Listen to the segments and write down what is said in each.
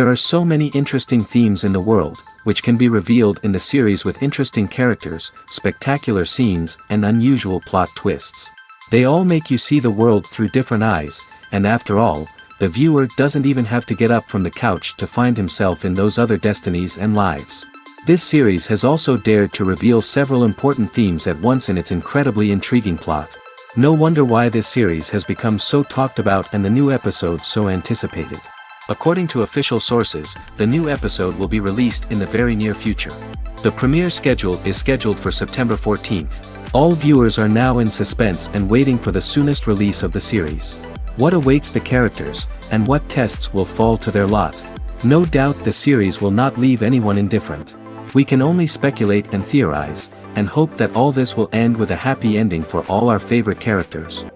There are so many interesting themes in the world, which can be revealed in the series with interesting characters, spectacular scenes, and unusual plot twists. They all make you see the world through different eyes, and after all, the viewer doesn't even have to get up from the couch to find himself in those other destinies and lives. This series has also dared to reveal several important themes at once in its incredibly intriguing plot. No wonder why this series has become so talked about and the new episodes so anticipated. According to official sources, the new episode will be released in the very near future. The premiere schedule is scheduled for September 14th. All viewers are now in suspense and waiting for the soonest release of the series. What awaits the characters, and what tests will fall to their lot? No doubt the series will not leave anyone indifferent. We can only speculate and theorize, and hope that all this will end with a happy ending for all our favorite characters.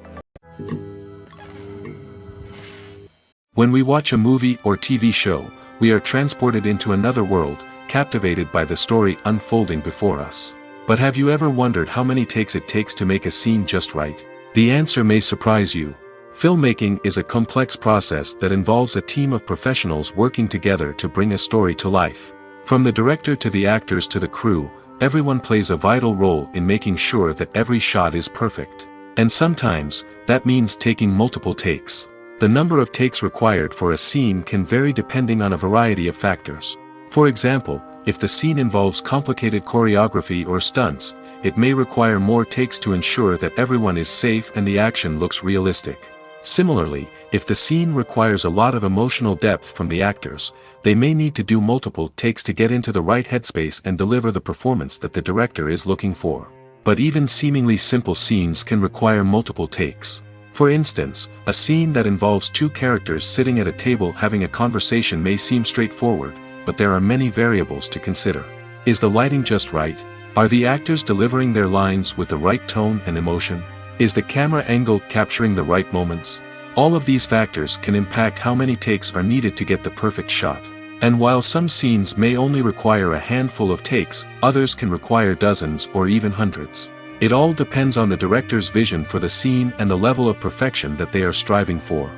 When we watch a movie or TV show, we are transported into another world, captivated by the story unfolding before us. But have you ever wondered how many takes it takes to make a scene just right? The answer may surprise you. Filmmaking is a complex process that involves a team of professionals working together to bring a story to life. From the director to the actors to the crew, everyone plays a vital role in making sure that every shot is perfect. And sometimes, that means taking multiple takes. The number of takes required for a scene can vary depending on a variety of factors. For example, if the scene involves complicated choreography or stunts, it may require more takes to ensure that everyone is safe and the action looks realistic. Similarly, if the scene requires a lot of emotional depth from the actors, they may need to do multiple takes to get into the right headspace and deliver the performance that the director is looking for. But even seemingly simple scenes can require multiple takes. For instance, a scene that involves two characters sitting at a table having a conversation may seem straightforward, but there are many variables to consider. Is the lighting just right? Are the actors delivering their lines with the right tone and emotion? Is the camera angle capturing the right moments? All of these factors can impact how many takes are needed to get the perfect shot. And while some scenes may only require a handful of takes, others can require dozens or even hundreds. It all depends on the director's vision for the scene and the level of perfection that they are striving for.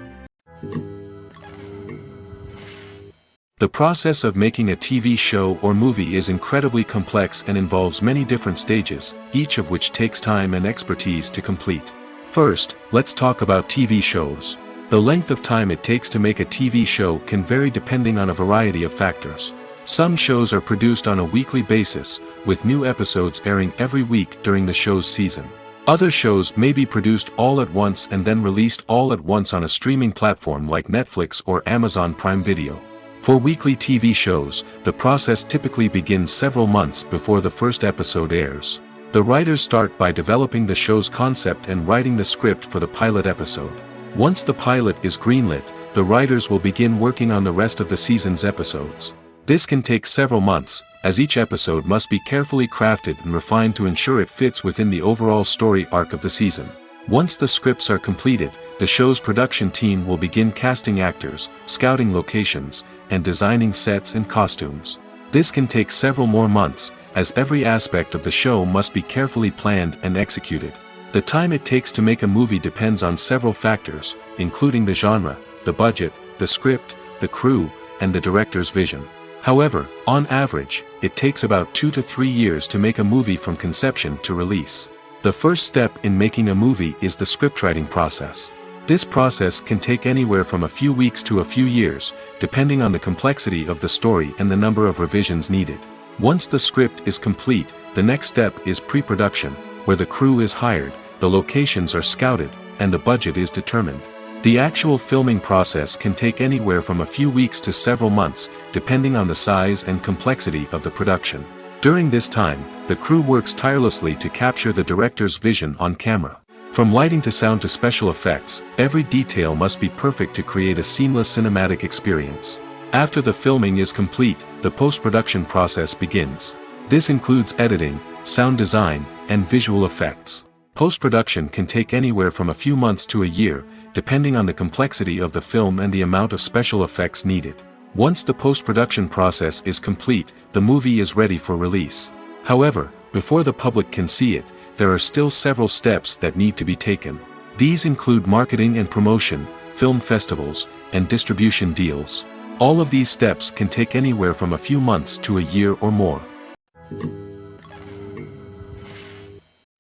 The process of making a TV show or movie is incredibly complex and involves many different stages, each of which takes time and expertise to complete. First, let's talk about TV shows. The length of time it takes to make a TV show can vary depending on a variety of factors. Some shows are produced on a weekly basis, with new episodes airing every week during the show's season. Other shows may be produced all at once and then released all at once on a streaming platform like Netflix or Amazon Prime Video. For weekly TV shows, the process typically begins several months before the first episode airs. The writers start by developing the show's concept and writing the script for the pilot episode. Once the pilot is greenlit, the writers will begin working on the rest of the season's episodes. This can take several months, as each episode must be carefully crafted and refined to ensure it fits within the overall story arc of the season. Once the scripts are completed, the show's production team will begin casting actors, scouting locations, and designing sets and costumes. This can take several more months, as every aspect of the show must be carefully planned and executed. The time it takes to make a movie depends on several factors, including the genre, the budget, the script, the crew, and the director's vision. However, on average, it takes about 2 to 3 years to make a movie from conception to release. The first step in making a movie is the scriptwriting process. This process can take anywhere from a few weeks to a few years, depending on the complexity of the story and the number of revisions needed. Once the script is complete, the next step is pre-production, where the crew is hired, the locations are scouted, and the budget is determined. The actual filming process can take anywhere from a few weeks to several months, depending on the size and complexity of the production. During this time, the crew works tirelessly to capture the director's vision on camera. From lighting to sound to special effects, every detail must be perfect to create a seamless cinematic experience. After the filming is complete, the post-production process begins. This includes editing, sound design, and visual effects. Post-production can take anywhere from a few months to a year, depending on the complexity of the film and the amount of special effects needed. Once the post-production process is complete, the movie is ready for release. However, before the public can see it, there are still several steps that need to be taken. These include marketing and promotion, film festivals, and distribution deals. All of these steps can take anywhere from a few months to a year or more.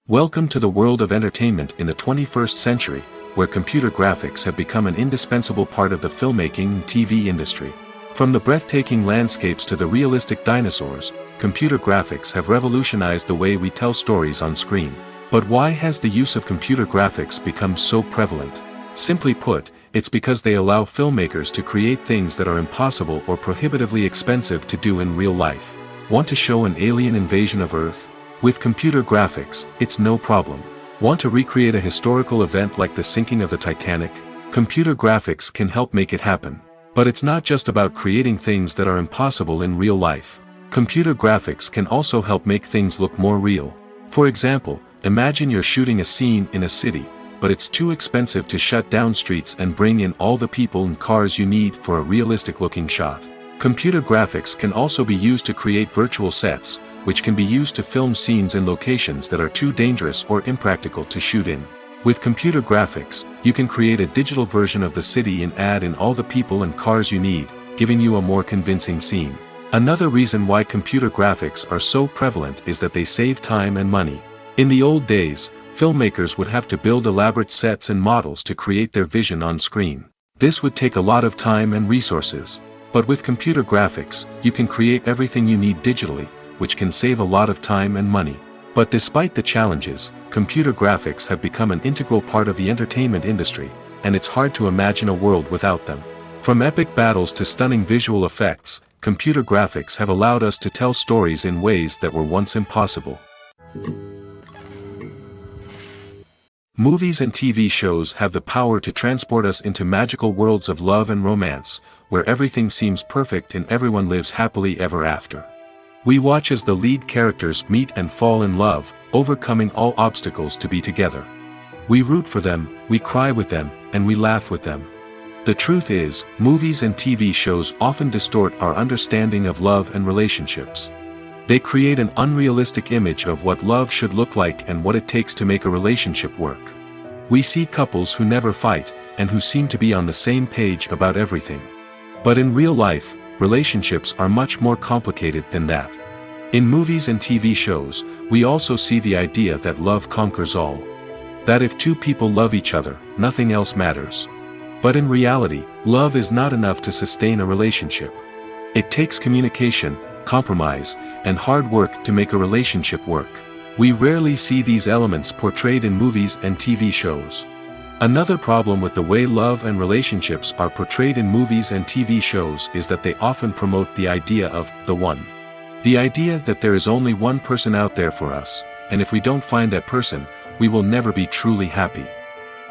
Welcome to the world of entertainment in the 21st century, where computer graphics have become an indispensable part of the filmmaking and TV industry. From the breathtaking landscapes to the realistic dinosaurs, computer graphics have revolutionized the way we tell stories on screen. But why has the use of computer graphics become so prevalent? Simply put, it's because they allow filmmakers to create things that are impossible or prohibitively expensive to do in real life. Want to show an alien invasion of Earth? With computer graphics, it's no problem. Want to recreate a historical event like the sinking of the Titanic? Computer graphics can help make it happen. But it's not just about creating things that are impossible in real life. Computer graphics can also help make things look more real. For example, imagine you're shooting a scene in a city, but it's too expensive to shut down streets and bring in all the people and cars you need for a realistic-looking shot. Computer graphics can also be used to create virtual sets, which can be used to film scenes in locations that are too dangerous or impractical to shoot in. With computer graphics, you can create a digital version of the city and add in all the people and cars you need, giving you a more convincing scene. Another reason why computer graphics are so prevalent is that they save time and money. In the old days, filmmakers would have to build elaborate sets and models to create their vision on screen. This would take a lot of time and resources. But with computer graphics, you can create everything you need digitally, which can save a lot of time and money. But despite the challenges, computer graphics have become an integral part of the entertainment industry, and it's hard to imagine a world without them. From epic battles to stunning visual effects, computer graphics have allowed us to tell stories in ways that were once impossible. Movies and TV shows have the power to transport us into magical worlds of love and romance, where everything seems perfect and everyone lives happily ever after. We watch as the lead characters meet and fall in love, overcoming all obstacles to be together. We root for them, we cry with them, and we laugh with them. The truth is, movies and TV shows often distort our understanding of love and relationships. They create an unrealistic image of what love should look like and what it takes to make a relationship work. We see couples who never fight, and who seem to be on the same page about everything. But in real life, relationships are much more complicated than that. In movies and TV shows, we also see the idea that love conquers all. That if two people love each other, nothing else matters. But in reality, love is not enough to sustain a relationship. It takes communication, compromise, and hard work to make a relationship work. We rarely see these elements portrayed in movies and TV shows. Another problem with the way love and relationships are portrayed in movies and TV shows is that they often promote the idea of the one. The idea that there is only one person out there for us, and if we don't find that person, we will never be truly happy.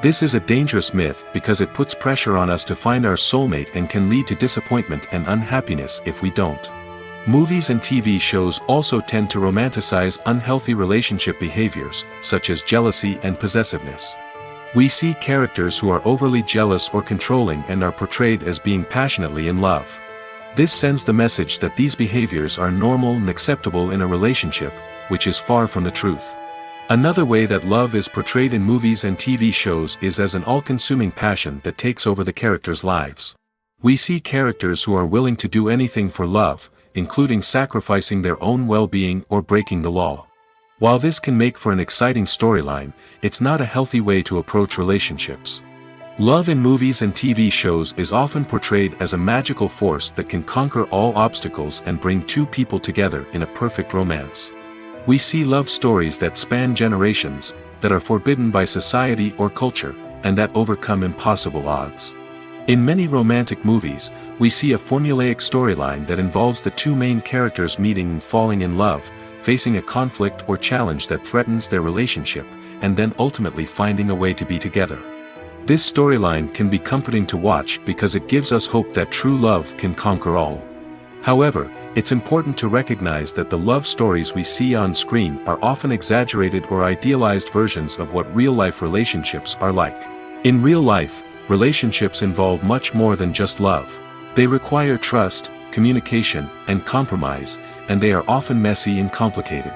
This is a dangerous myth because it puts pressure on us to find our soulmate and can lead to disappointment and unhappiness if we don't. Movies and TV shows also tend to romanticize unhealthy relationship behaviors, such as jealousy and possessiveness. We see characters who are overly jealous or controlling and are portrayed as being passionately in love. This sends the message that these behaviors are normal and acceptable in a relationship, which is far from the truth. Another way that love is portrayed in movies and TV shows is as an all-consuming passion that takes over the characters' lives. We see characters who are willing to do anything for love, including sacrificing their own well-being or breaking the law. While this can make for an exciting storyline, it's not a healthy way to approach relationships. Love in movies and TV shows is often portrayed as a magical force that can conquer all obstacles and bring two people together in a perfect romance. We see love stories that span generations, that are forbidden by society or culture, and that overcome impossible odds. In many romantic movies, we see a formulaic storyline that involves the two main characters meeting and falling in love, facing a conflict or challenge that threatens their relationship, and then ultimately finding a way to be together. This storyline can be comforting to watch because it gives us hope that true love can conquer all. However, it's important to recognize that the love stories we see on screen are often exaggerated or idealized versions of what real-life relationships are like. In real life, relationships involve much more than just love. They require trust, communication, and compromise, and they are often messy and complicated.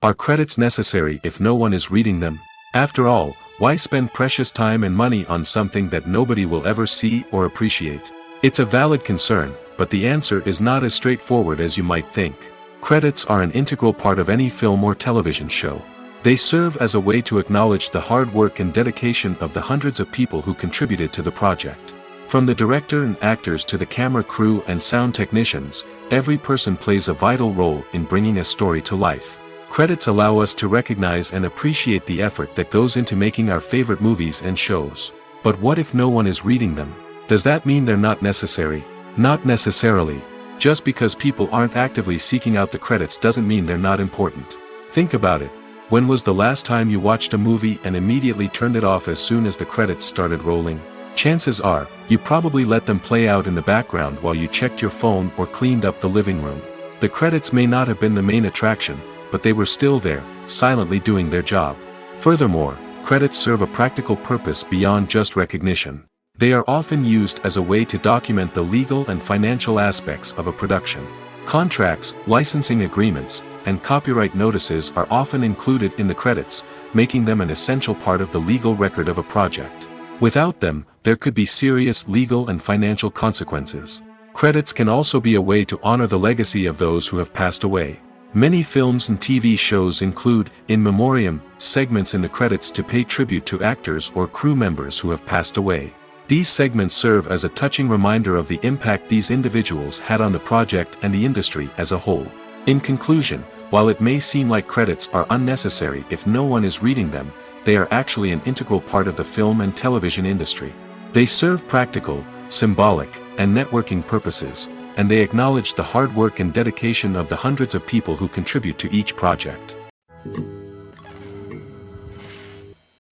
Are credits necessary if no one is reading them? After all, Why spend precious time and money on something that nobody will ever see or appreciate? It's a valid concern, but the answer is not as straightforward as you might think. Credits are an integral part of any film or television show. They serve as a way to acknowledge the hard work and dedication of the hundreds of people who contributed to the project. From the director and actors to the camera crew and sound technicians, every person plays a vital role in bringing a story to life. Credits allow us to recognize and appreciate the effort that goes into making our favorite movies and shows. But what if no one is reading them? Does that mean they're not necessary? Not necessarily. Just because people aren't actively seeking out the credits doesn't mean they're not important. Think about it. When was the last time you watched a movie and immediately turned it off as soon as the credits started rolling? Chances are, you probably let them play out in the background while you checked your phone or cleaned up the living room. The credits may not have been the main attraction, but they were still there, silently doing their job. Furthermore, credits serve a practical purpose beyond just recognition. They are often used as a way to document the legal and financial aspects of a production. Contracts, licensing agreements, and copyright notices are often included in the credits, making them an essential part of the legal record of a project. Without them, there could be serious legal and financial consequences. Credits can also be a way to honor the legacy of those who have passed away. Many films and TV shows include, in memoriam, segments in the credits to pay tribute to actors or crew members who have passed away. These segments serve as a touching reminder of the impact these individuals had on the project and the industry as a whole. In conclusion, while it may seem like credits are unnecessary if no one is reading them, they are actually an integral part of the film and television industry. They serve practical, symbolic, and networking purposes, and they acknowledge the hard work and dedication of the hundreds of people who contribute to each project.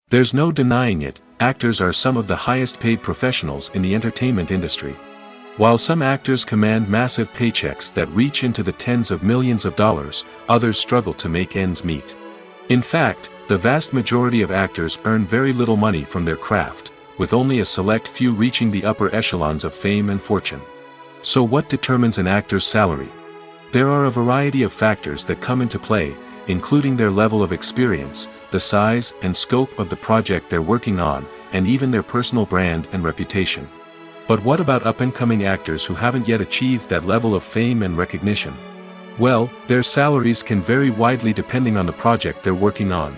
There's no denying it, actors are some of the highest paid professionals in the entertainment industry. While some actors command massive paychecks that reach into the tens of millions of dollars, others struggle to make ends meet. In fact, the vast majority of actors earn very little money from their craft, with only a select few reaching the upper echelons of fame and fortune. So what determines an actor's salary? There are a variety of factors that come into play, including their level of experience, the size and scope of the project they're working on, and even their personal brand and reputation. But what about up-and-coming actors who haven't yet achieved that level of fame and recognition? Well, their salaries can vary widely depending on the project they're working on.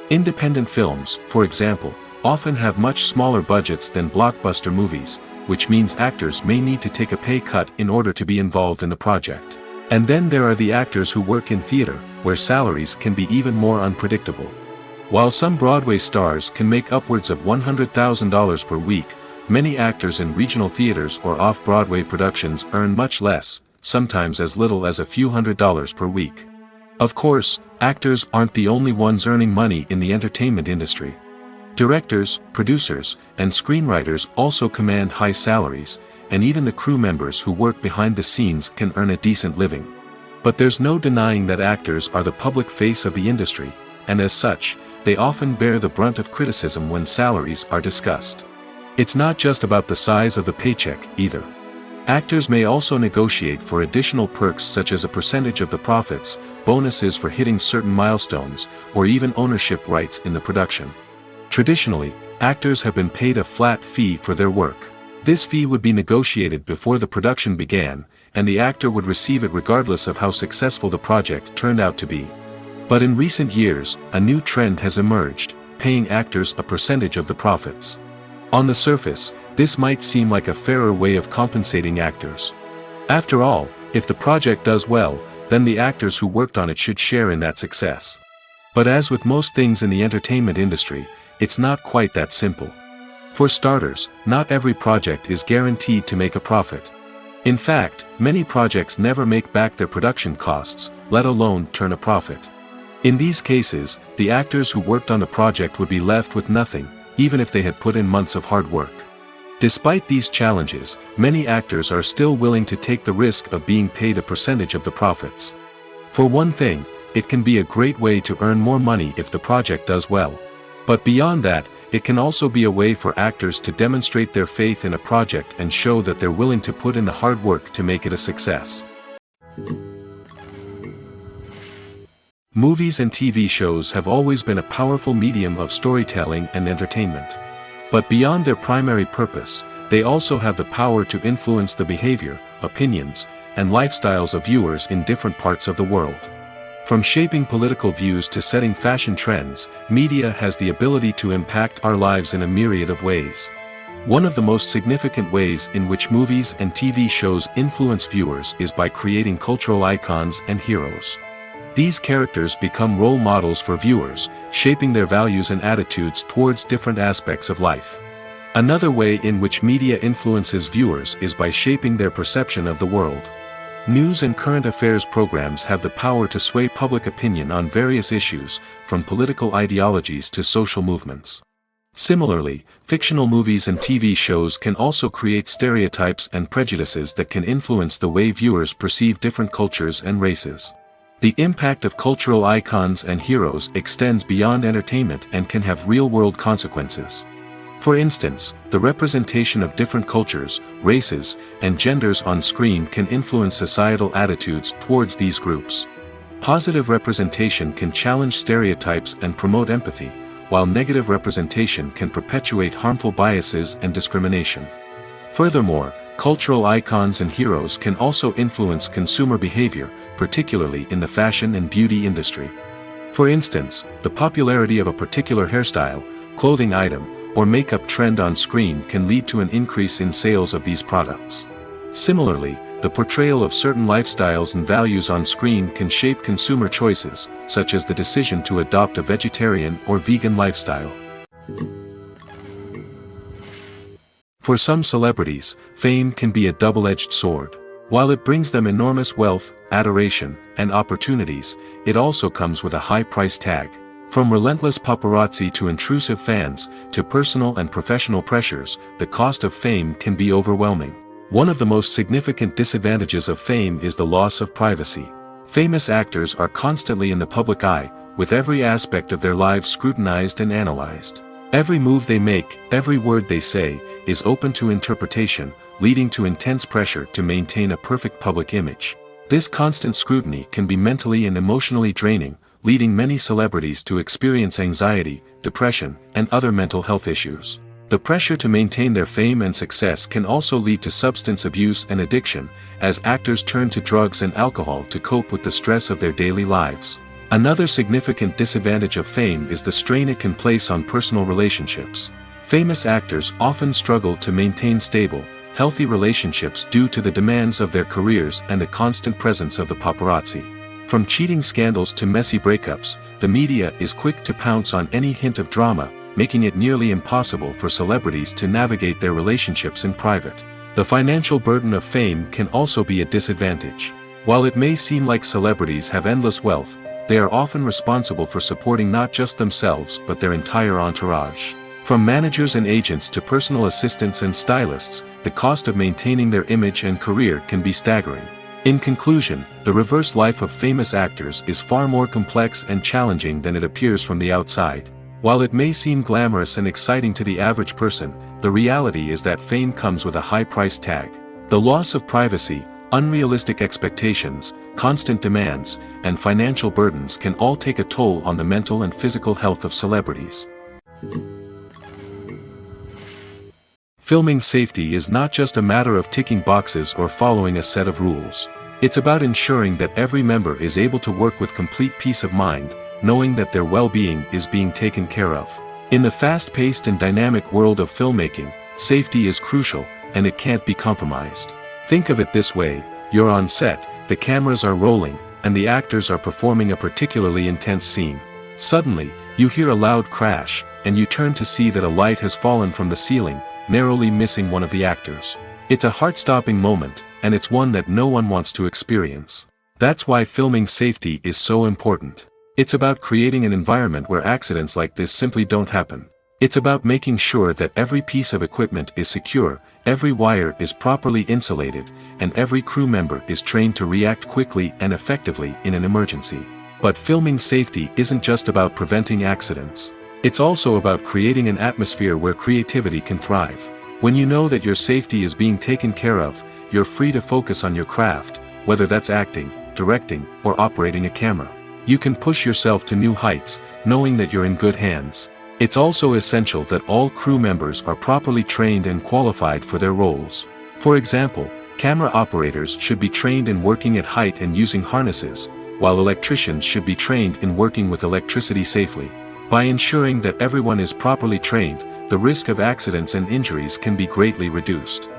Independent films, for example, often have much smaller budgets than blockbuster movies, which means actors may need to take a pay cut in order to be involved in the project. And then there are the actors who work in theater, where salaries can be even more unpredictable. While some Broadway stars can make upwards of $100,000 per week, many actors in regional theaters or off-Broadway productions earn much less, sometimes as little as a few $100s per week. Of course, actors aren't the only ones earning money in the entertainment industry. Directors, producers, and screenwriters also command high salaries, and even the crew members who work behind the scenes can earn a decent living. But there's no denying that actors are the public face of the industry, and as such, they often bear the brunt of criticism when salaries are discussed. It's not just about the size of the paycheck, either. Actors may also negotiate for additional perks such as a percentage of the profits, bonuses for hitting certain milestones, or even ownership rights in the production. Traditionally, actors have been paid a flat fee for their work. This fee would be negotiated before the production began, and the actor would receive it regardless of how successful the project turned out to be. But in recent years, a new trend has emerged, paying actors a percentage of the profits. On the surface, this might seem like a fairer way of compensating actors. After all, if the project does well, then the actors who worked on it should share in that success. But as with most things in the entertainment industry, it's not quite that simple. For starters, not every project is guaranteed to make a profit. In fact, many projects never make back their production costs, let alone turn a profit. In these cases, the actors who worked on the project would be left with nothing, even if they had put in months of hard work. Despite these challenges, many actors are still willing to take the risk of being paid a percentage of the profits. For one thing, it can be a great way to earn more money if the project does well. But beyond that, it can also be a way for actors to demonstrate their faith in a project and show that they're willing to put in the hard work to make it a success. Movies and TV shows have always been a powerful medium of storytelling and entertainment. But beyond their primary purpose, they also have the power to influence the behavior, opinions, and lifestyles of viewers in different parts of the world. From shaping political views to setting fashion trends, media has the ability to impact our lives in a myriad of ways. One of the most significant ways in which movies and TV shows influence viewers is by creating cultural icons and heroes. These characters become role models for viewers, shaping their values and attitudes towards different aspects of life. Another way in which media influences viewers is by shaping their perception of the world. News and current affairs programs have the power to sway public opinion on various issues, from political ideologies to social movements. Similarly, fictional movies and TV shows can also create stereotypes and prejudices that can influence the way viewers perceive different cultures and races. The impact of cultural icons and heroes extends beyond entertainment and can have real-world consequences. For instance, the representation of different cultures, races, and genders on screen can influence societal attitudes towards these groups. Positive representation can challenge stereotypes and promote empathy, while negative representation can perpetuate harmful biases and discrimination. Furthermore, cultural icons and heroes can also influence consumer behavior, particularly in the fashion and beauty industry. For instance, the popularity of a particular hairstyle, clothing item, or makeup trend on screen can lead to an increase in sales of these products. Similarly, the portrayal of certain lifestyles and values on screen can shape consumer choices, such as the decision to adopt a vegetarian or vegan lifestyle. For some celebrities, fame can be a double-edged sword. While it brings them enormous wealth, adoration, and opportunities, it also comes with a high price tag. From relentless paparazzi to intrusive fans, to personal and professional pressures, the cost of fame can be overwhelming. One of the most significant disadvantages of fame is the loss of privacy. Famous actors are constantly in the public eye, with every aspect of their lives scrutinized and analyzed. Every move they make, every word they say, is open to interpretation, leading to intense pressure to maintain a perfect public image. This constant scrutiny can be mentally and emotionally draining, leading many celebrities to experience anxiety, depression, and other mental health issues. The pressure to maintain their fame and success can also lead to substance abuse and addiction, as actors turn to drugs and alcohol to cope with the stress of their daily lives. Another significant disadvantage of fame is the strain it can place on personal relationships. Famous actors often struggle to maintain stable, healthy relationships due to the demands of their careers and the constant presence of the paparazzi. From cheating scandals to messy breakups, the media is quick to pounce on any hint of drama, making it nearly impossible for celebrities to navigate their relationships in private. The financial burden of fame can also be a disadvantage. While it may seem like celebrities have endless wealth, they are often responsible for supporting not just themselves but their entire entourage. From managers and agents to personal assistants and stylists, the cost of maintaining their image and career can be staggering. In conclusion, the reverse life of famous actors is far more complex and challenging than it appears from the outside. While it may seem glamorous and exciting to the average person, the reality is that fame comes with a high price tag. The loss of privacy, unrealistic expectations, constant demands, and financial burdens can all take a toll on the mental and physical health of celebrities. Filming safety is not just a matter of ticking boxes or following a set of rules. It's about ensuring that every member is able to work with complete peace of mind, knowing that their well-being is being taken care of. In the fast-paced and dynamic world of filmmaking, safety is crucial, and it can't be compromised. Think of it this way: you're on set, the cameras are rolling, and the actors are performing a particularly intense scene. Suddenly, you hear a loud crash, and you turn to see that a light has fallen from the ceiling, narrowly missing one of the actors. It's a heart-stopping moment, and it's one that no one wants to experience. That's why filming safety is so important. It's about creating an environment where accidents like this simply don't happen. It's about making sure that every piece of equipment is secure, every wire is properly insulated, and every crew member is trained to react quickly and effectively in an emergency. But filming safety isn't just about preventing accidents. It's also about creating an atmosphere where creativity can thrive. When you know that your safety is being taken care of, you're free to focus on your craft, whether that's acting, directing, or operating a camera. You can push yourself to new heights, knowing that you're in good hands. It's also essential that all crew members are properly trained and qualified for their roles. For example, camera operators should be trained in working at height and using harnesses, while electricians should be trained in working with electricity safely. By ensuring that everyone is properly trained, the risk of accidents and injuries can be greatly reduced.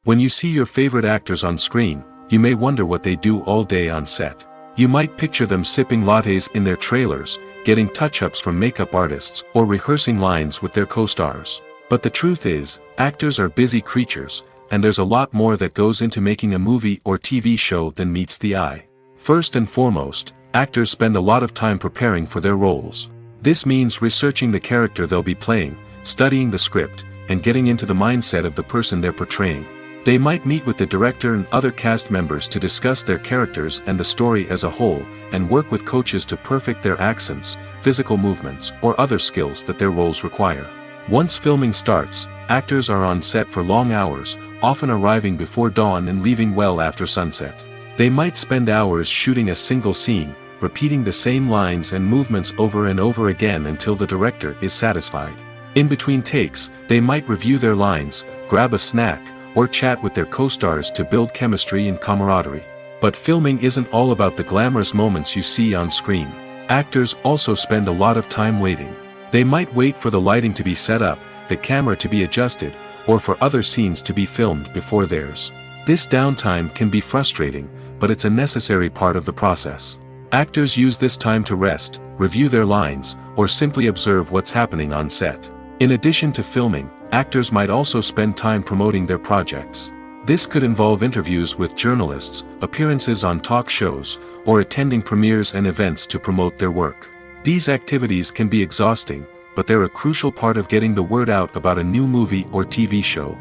When you see your favorite actors on screen, you may wonder what they do all day on set. You might picture them sipping lattes in their trailers, getting touch-ups from makeup artists, or rehearsing lines with their co-stars. But the truth is, actors are busy creatures, and there's a lot more that goes into making a movie or TV show than meets the eye. First and foremost, actors spend a lot of time preparing for their roles. This means researching the character they'll be playing, studying the script, and getting into the mindset of the person they're portraying. They might meet with the director and other cast members to discuss their characters and the story as a whole, and work with coaches to perfect their accents, physical movements, or other skills that their roles require. Once filming starts, actors are on set for long hours, often arriving before dawn and leaving well after sunset. They might spend hours shooting a single scene, repeating the same lines and movements over and over again until the director is satisfied. In between takes, they might review their lines, grab a snack, or chat with their co-stars to build chemistry and camaraderie. But filming isn't all about the glamorous moments you see on screen. Actors also spend a lot of time waiting. They might wait for the lighting to be set up, the camera to be adjusted, or for other scenes to be filmed before theirs. This downtime can be frustrating, but it's a necessary part of the process. Actors use this time to rest, review their lines, or simply observe what's happening on set. In addition to filming, actors might also spend time promoting their projects. This could involve interviews with journalists, appearances on talk shows, or attending premieres and events to promote their work. These activities can be exhausting, but they're a crucial part of getting the word out about a new movie or TV show.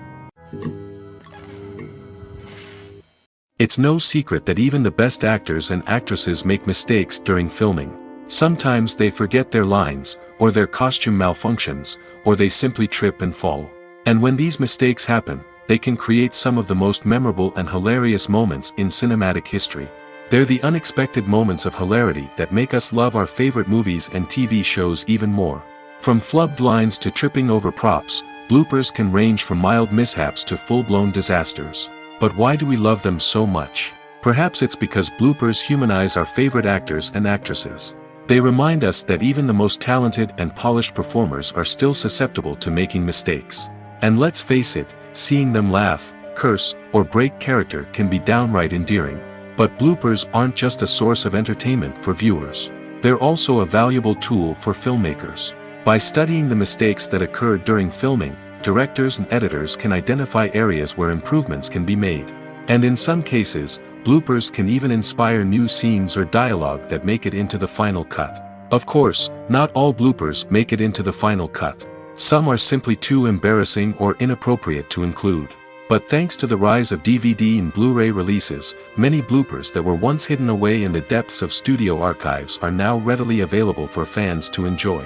It's no secret that even the best actors and actresses make mistakes during filming. Sometimes they forget their lines, or their costume malfunctions, or they simply trip and fall. And when these mistakes happen, they can create some of the most memorable and hilarious moments in cinematic history. They're the unexpected moments of hilarity that make us love our favorite movies and TV shows even more. From flubbed lines to tripping over props, bloopers can range from mild mishaps to full-blown disasters. But why do we love them so much? Perhaps it's because bloopers humanize our favorite actors and actresses. They remind us that even the most talented and polished performers are still susceptible to making mistakes. And let's face it, seeing them laugh, curse, or break character can be downright endearing. But bloopers aren't just a source of entertainment for viewers. They're also a valuable tool for filmmakers. By studying the mistakes that occurred during filming, directors and editors can identify areas where improvements can be made. And in some cases, bloopers can even inspire new scenes or dialogue that make it into the final cut. Of course, not all bloopers make it into the final cut. Some are simply too embarrassing or inappropriate to include. But thanks to the rise of DVD and Blu-ray releases, many bloopers that were once hidden away in the depths of studio archives are now readily available for fans to enjoy.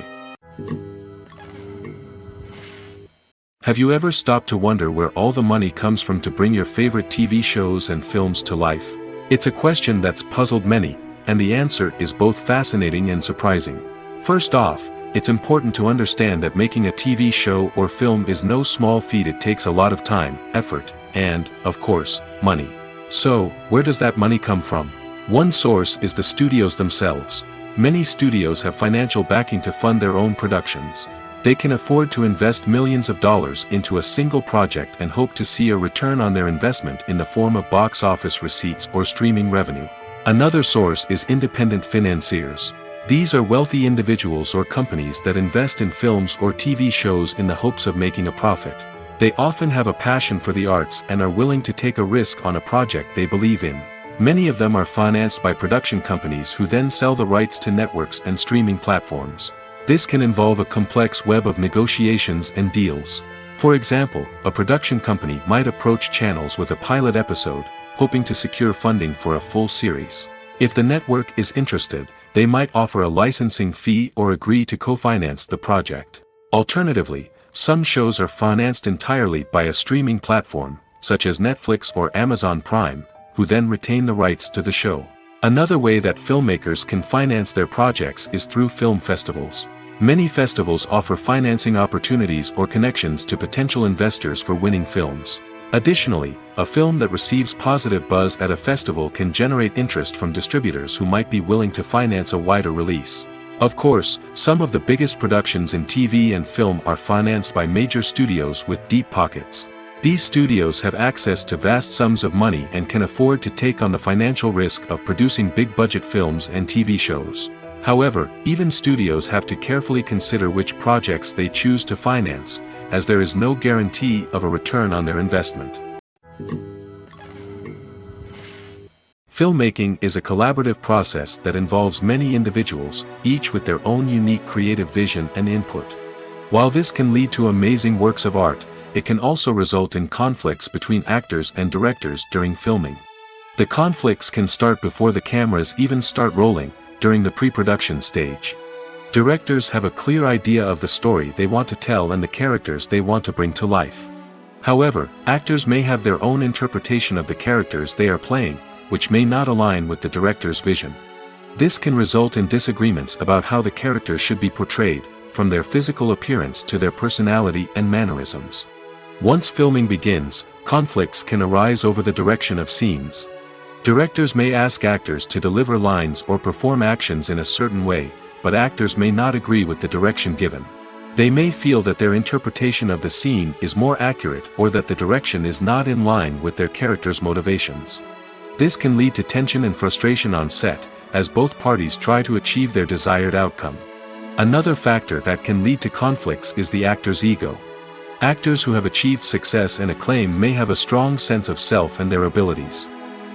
Have you ever stopped to wonder where all the money comes from to bring your favorite TV shows and films to life? It's a question that's puzzled many, and the answer is both fascinating and surprising. First off, it's important to understand that making a TV show or film is no small feat. It takes a lot of time, effort, and, of course, money. So, where does that money come from? One source is the studios themselves. Many studios have financial backing to fund their own productions. They can afford to invest millions of dollars into a single project and hope to see a return on their investment in the form of box office receipts or streaming revenue. Another source is independent financiers. These are wealthy individuals or companies that invest in films or TV shows in the hopes of making a profit. They often have a passion for the arts and are willing to take a risk on a project they believe in. Many of them are financed by production companies who then sell the rights to networks and streaming platforms. This can involve a complex web of negotiations and deals. For example, a production company might approach channels with a pilot episode, hoping to secure funding for a full series. If the network is interested, they might offer a licensing fee or agree to co-finance the project. Alternatively, some shows are financed entirely by a streaming platform, such as Netflix or Amazon Prime, who then retain the rights to the show. Another way that filmmakers can finance their projects is through film festivals. Many festivals offer financing opportunities or connections to potential investors for winning films. Additionally, a film that receives positive buzz at a festival can generate interest from distributors who might be willing to finance a wider release. Of course, some of the biggest productions in TV and film are financed by major studios with deep pockets. These studios have access to vast sums of money and can afford to take on the financial risk of producing big-budget films and TV shows. However, even studios have to carefully consider which projects they choose to finance, as there is no guarantee of a return on their investment. Filmmaking is a collaborative process that involves many individuals, each with their own unique creative vision and input. While this can lead to amazing works of art, it can also result in conflicts between actors and directors during filming. The conflicts can start before the cameras even start rolling, during the pre-production stage. Directors have a clear idea of the story they want to tell and the characters they want to bring to life. However, actors may have their own interpretation of the characters they are playing, which may not align with the director's vision. This can result in disagreements about how the characters should be portrayed, from their physical appearance to their personality and mannerisms. Once filming begins, conflicts can arise over the direction of scenes. Directors may ask actors to deliver lines or perform actions in a certain way, but actors may not agree with the direction given. They may feel that their interpretation of the scene is more accurate or that the direction is not in line with their character's motivations. This can lead to tension and frustration on set, as both parties try to achieve their desired outcome. Another factor that can lead to conflicts is the actor's ego. Actors who have achieved success and acclaim may have a strong sense of self and their abilities.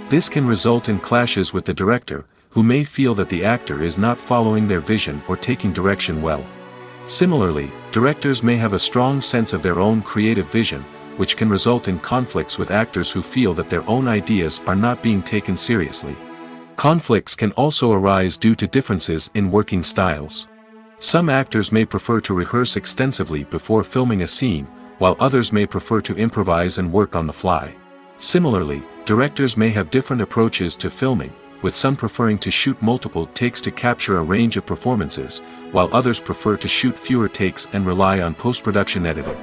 This can result in clashes with the director, who may feel that the actor is not following their vision or taking direction well. Similarly, directors may have a strong sense of their own creative vision, which can result in conflicts with actors who feel that their own ideas are not being taken seriously. Conflicts can also arise due to differences in working styles. Some actors may prefer to rehearse extensively before filming a scene, while others may prefer to improvise and work on the fly. Similarly, directors may have different approaches to filming, with some preferring to shoot multiple takes to capture a range of performances, while others prefer to shoot fewer takes and rely on post-production editing.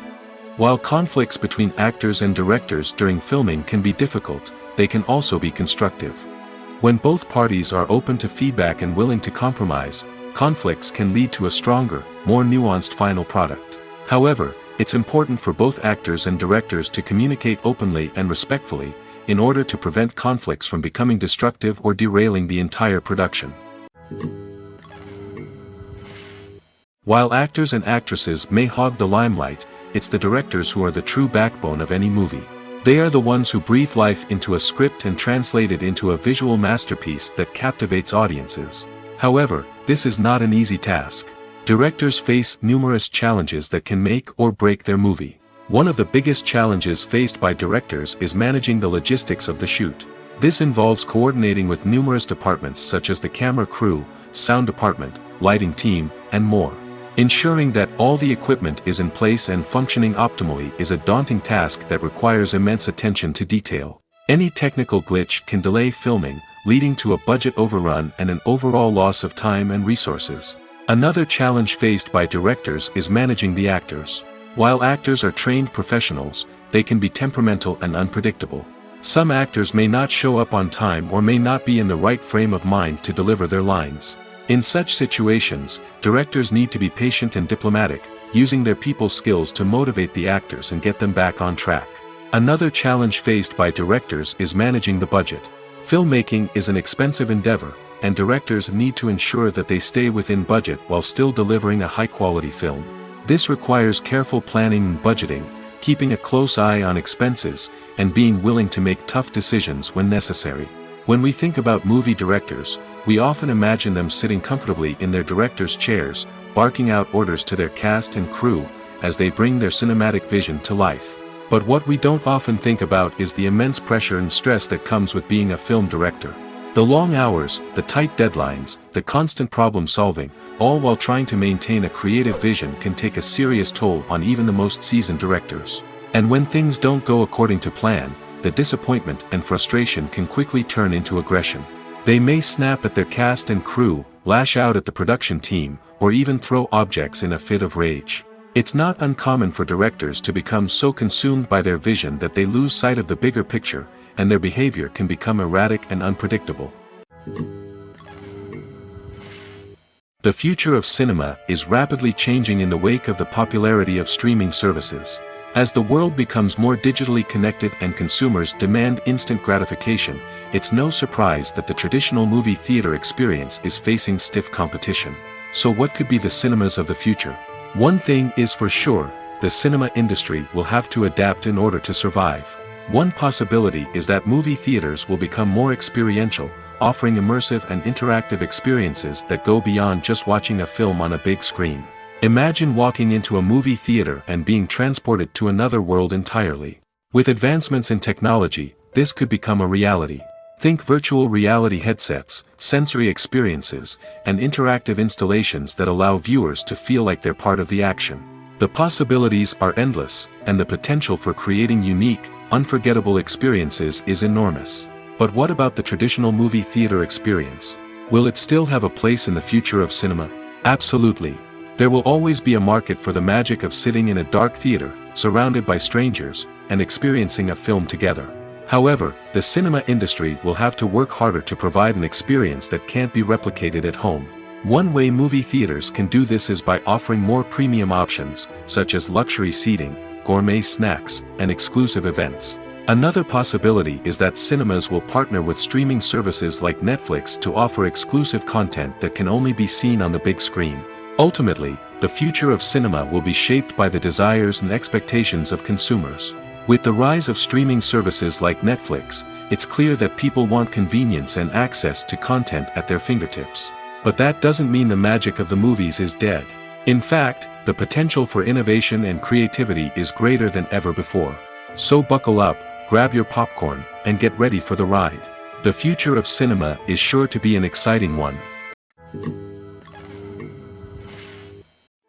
While conflicts between actors and directors during filming can be difficult, they can also be constructive. When both parties are open to feedback and willing to compromise, conflicts can lead to a stronger, more nuanced final product. However, it's important for both actors and directors to communicate openly and respectfully, in order to prevent conflicts from becoming destructive or derailing the entire production. While actors and actresses may hog the limelight, it's the directors who are the true backbone of any movie. They are the ones who breathe life into a script and translate it into a visual masterpiece that captivates audiences. However, this is not an easy task. Directors face numerous challenges that can make or break their movie. One of the biggest challenges faced by directors is managing the logistics of the shoot. This involves coordinating with numerous departments such as the camera crew, sound department, lighting team, and more. Ensuring that all the equipment is in place and functioning optimally is a daunting task that requires immense attention to detail. Any technical glitch can delay filming, leading to a budget overrun and an overall loss of time and resources. Another challenge faced by directors is managing the actors. While actors are trained professionals, they can be temperamental and unpredictable. Some actors may not show up on time or may not be in the right frame of mind to deliver their lines. In such situations, directors need to be patient and diplomatic, using their people skills to motivate the actors and get them back on track. Another challenge faced by directors is managing the budget. Filmmaking is an expensive endeavor, and directors need to ensure that they stay within budget while still delivering a high-quality film. This requires careful planning and budgeting, keeping a close eye on expenses, and being willing to make tough decisions when necessary. When we think about movie directors, we often imagine them sitting comfortably in their director's chairs, barking out orders to their cast and crew, as they bring their cinematic vision to life. But what we don't often think about is the immense pressure and stress that comes with being a film director. The long hours, the tight deadlines, the constant problem solving, all while trying to maintain a creative vision can take a serious toll on even the most seasoned directors. And when things don't go according to plan, the disappointment and frustration can quickly turn into aggression. They may snap at their cast and crew, lash out at the production team, or even throw objects in a fit of rage. It's not uncommon for directors to become so consumed by their vision that they lose sight of the bigger picture, and their behavior can become erratic and unpredictable. The future of cinema is rapidly changing in the wake of the popularity of streaming services. As the world becomes more digitally connected and consumers demand instant gratification, it's no surprise that the traditional movie theater experience is facing stiff competition. So what could be the cinemas of the future? One thing is for sure, the cinema industry will have to adapt in order to survive. One possibility is that movie theaters will become more experiential, offering immersive and interactive experiences that go beyond just watching a film on a big screen. Imagine walking into a movie theater and being transported to another world entirely. With advancements in technology, this could become a reality. Think virtual reality headsets, sensory experiences, and interactive installations that allow viewers to feel like they're part of the action. The possibilities are endless, and the potential for creating unique, unforgettable experiences is enormous. But what about the traditional movie theater experience? Will it still have a place in the future of cinema? Absolutely. There will always be a market for the magic of sitting in a dark theater, surrounded by strangers, and experiencing a film together. However, the cinema industry will have to work harder to provide an experience that can't be replicated at home. One way movie theaters can do this is by offering more premium options, such as luxury seating, gourmet snacks, and exclusive events. Another possibility is that cinemas will partner with streaming services like Netflix to offer exclusive content that can only be seen on the big screen. Ultimately, the future of cinema will be shaped by the desires and expectations of consumers. With the rise of streaming services like Netflix, it's clear that people want convenience and access to content at their fingertips. But that doesn't mean the magic of the movies is dead. In fact, the potential for innovation and creativity is greater than ever before. So buckle up, grab your popcorn, and get ready for the ride. The future of cinema is sure to be an exciting one.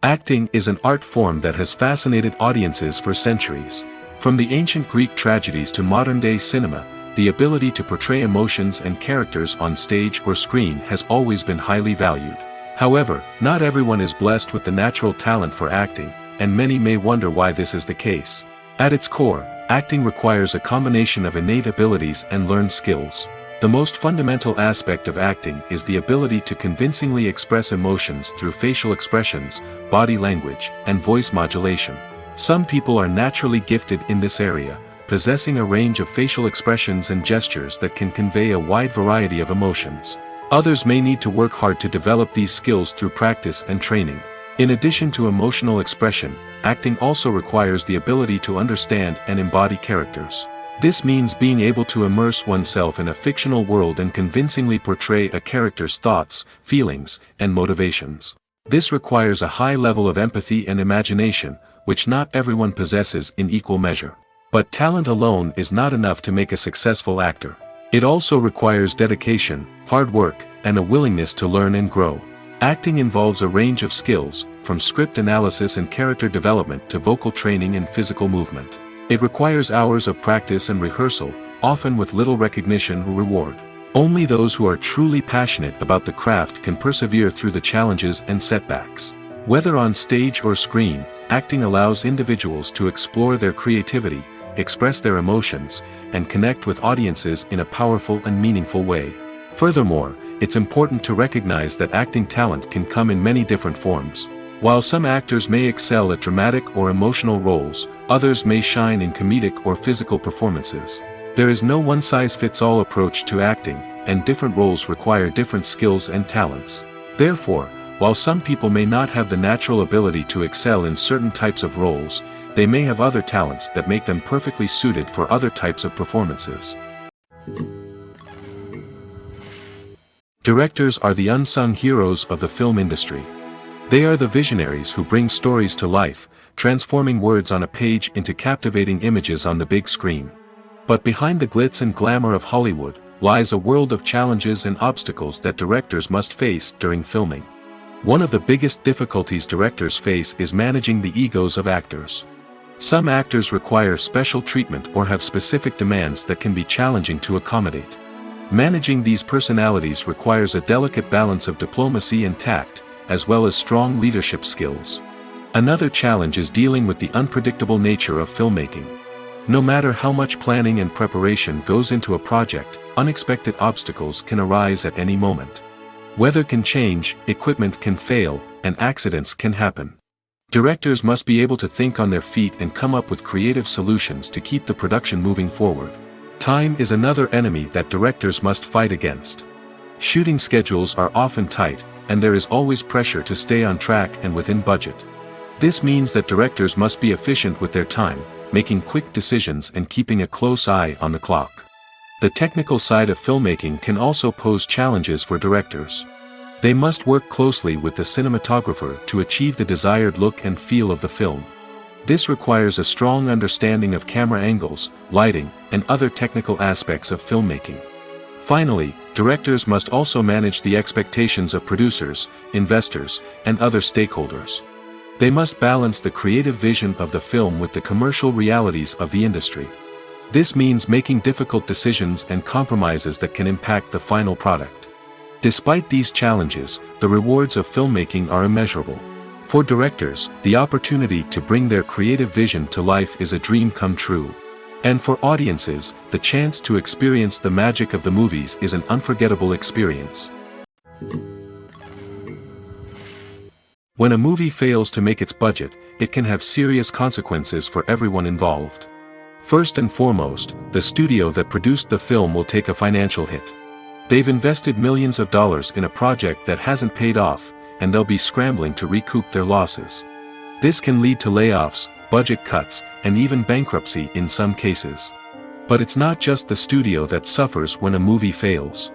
Acting is an art form that has fascinated audiences for centuries. From the ancient Greek tragedies to modern-day cinema, the ability to portray emotions and characters on stage or screen has always been highly valued. However, not everyone is blessed with the natural talent for acting, and many may wonder why this is the case. At its core, acting requires a combination of innate abilities and learned skills. The most fundamental aspect of acting is the ability to convincingly express emotions through facial expressions, body language, and voice modulation. Some people are naturally gifted in this area, possessing a range of facial expressions and gestures that can convey a wide variety of emotions. Others may need to work hard to develop these skills through practice and training. In addition to emotional expression, acting also requires the ability to understand and embody characters. This means being able to immerse oneself in a fictional world and convincingly portray a character's thoughts, feelings, and motivations. This requires a high level of empathy and imagination, which not everyone possesses in equal measure. But talent alone is not enough to make a successful actor. It also requires dedication, hard work, and a willingness to learn and grow. Acting involves a range of skills, from script analysis and character development to vocal training and physical movement. It requires hours of practice and rehearsal, often with little recognition or reward. Only those who are truly passionate about the craft can persevere through the challenges and setbacks. Whether on stage or screen, acting allows individuals to explore their creativity, express their emotions, and connect with audiences in a powerful and meaningful way. Furthermore, it's important to recognize that acting talent can come in many different forms. While some actors may excel at dramatic or emotional roles, others may shine in comedic or physical performances. There is no one-size-fits-all approach to acting, and different roles require different skills and talents. Therefore, while some people may not have the natural ability to excel in certain types of roles, they may have other talents that make them perfectly suited for other types of performances. Directors are the unsung heroes of the film industry. They are the visionaries who bring stories to life, transforming words on a page into captivating images on the big screen. But behind the glitz and glamour of Hollywood, lies a world of challenges and obstacles that directors must face during filming. One of the biggest difficulties directors face is managing the egos of actors. Some actors require special treatment or have specific demands that can be challenging to accommodate. Managing these personalities requires a delicate balance of diplomacy and tact, as well as strong leadership skills. Another challenge is dealing with the unpredictable nature of filmmaking. No matter how much planning and preparation goes into a project, unexpected obstacles can arise at any moment. Weather can change, equipment can fail, and accidents can happen. Directors must be able to think on their feet and come up with creative solutions to keep the production moving forward. Time is another enemy that directors must fight against. Shooting schedules are often tight, and there is always pressure to stay on track and within budget. This means that directors must be efficient with their time, making quick decisions and keeping a close eye on the clock. The technical side of filmmaking can also pose challenges for directors. They must work closely with the cinematographer to achieve the desired look and feel of the film. This requires a strong understanding of camera angles, lighting, and other technical aspects of filmmaking. Finally, directors must also manage the expectations of producers, investors, and other stakeholders. They must balance the creative vision of the film with the commercial realities of the industry. This means making difficult decisions and compromises that can impact the final product. Despite these challenges, the rewards of filmmaking are immeasurable. For directors, the opportunity to bring their creative vision to life is a dream come true. And for audiences, the chance to experience the magic of the movies is an unforgettable experience. When a movie fails to make its budget, it can have serious consequences for everyone involved. First and foremost, the studio that produced the film will take a financial hit. They've invested millions of dollars in a project that hasn't paid off, and they'll be scrambling to recoup their losses. This can lead to layoffs, budget cuts, and even bankruptcy in some cases. But it's not just the studio that suffers when a movie fails.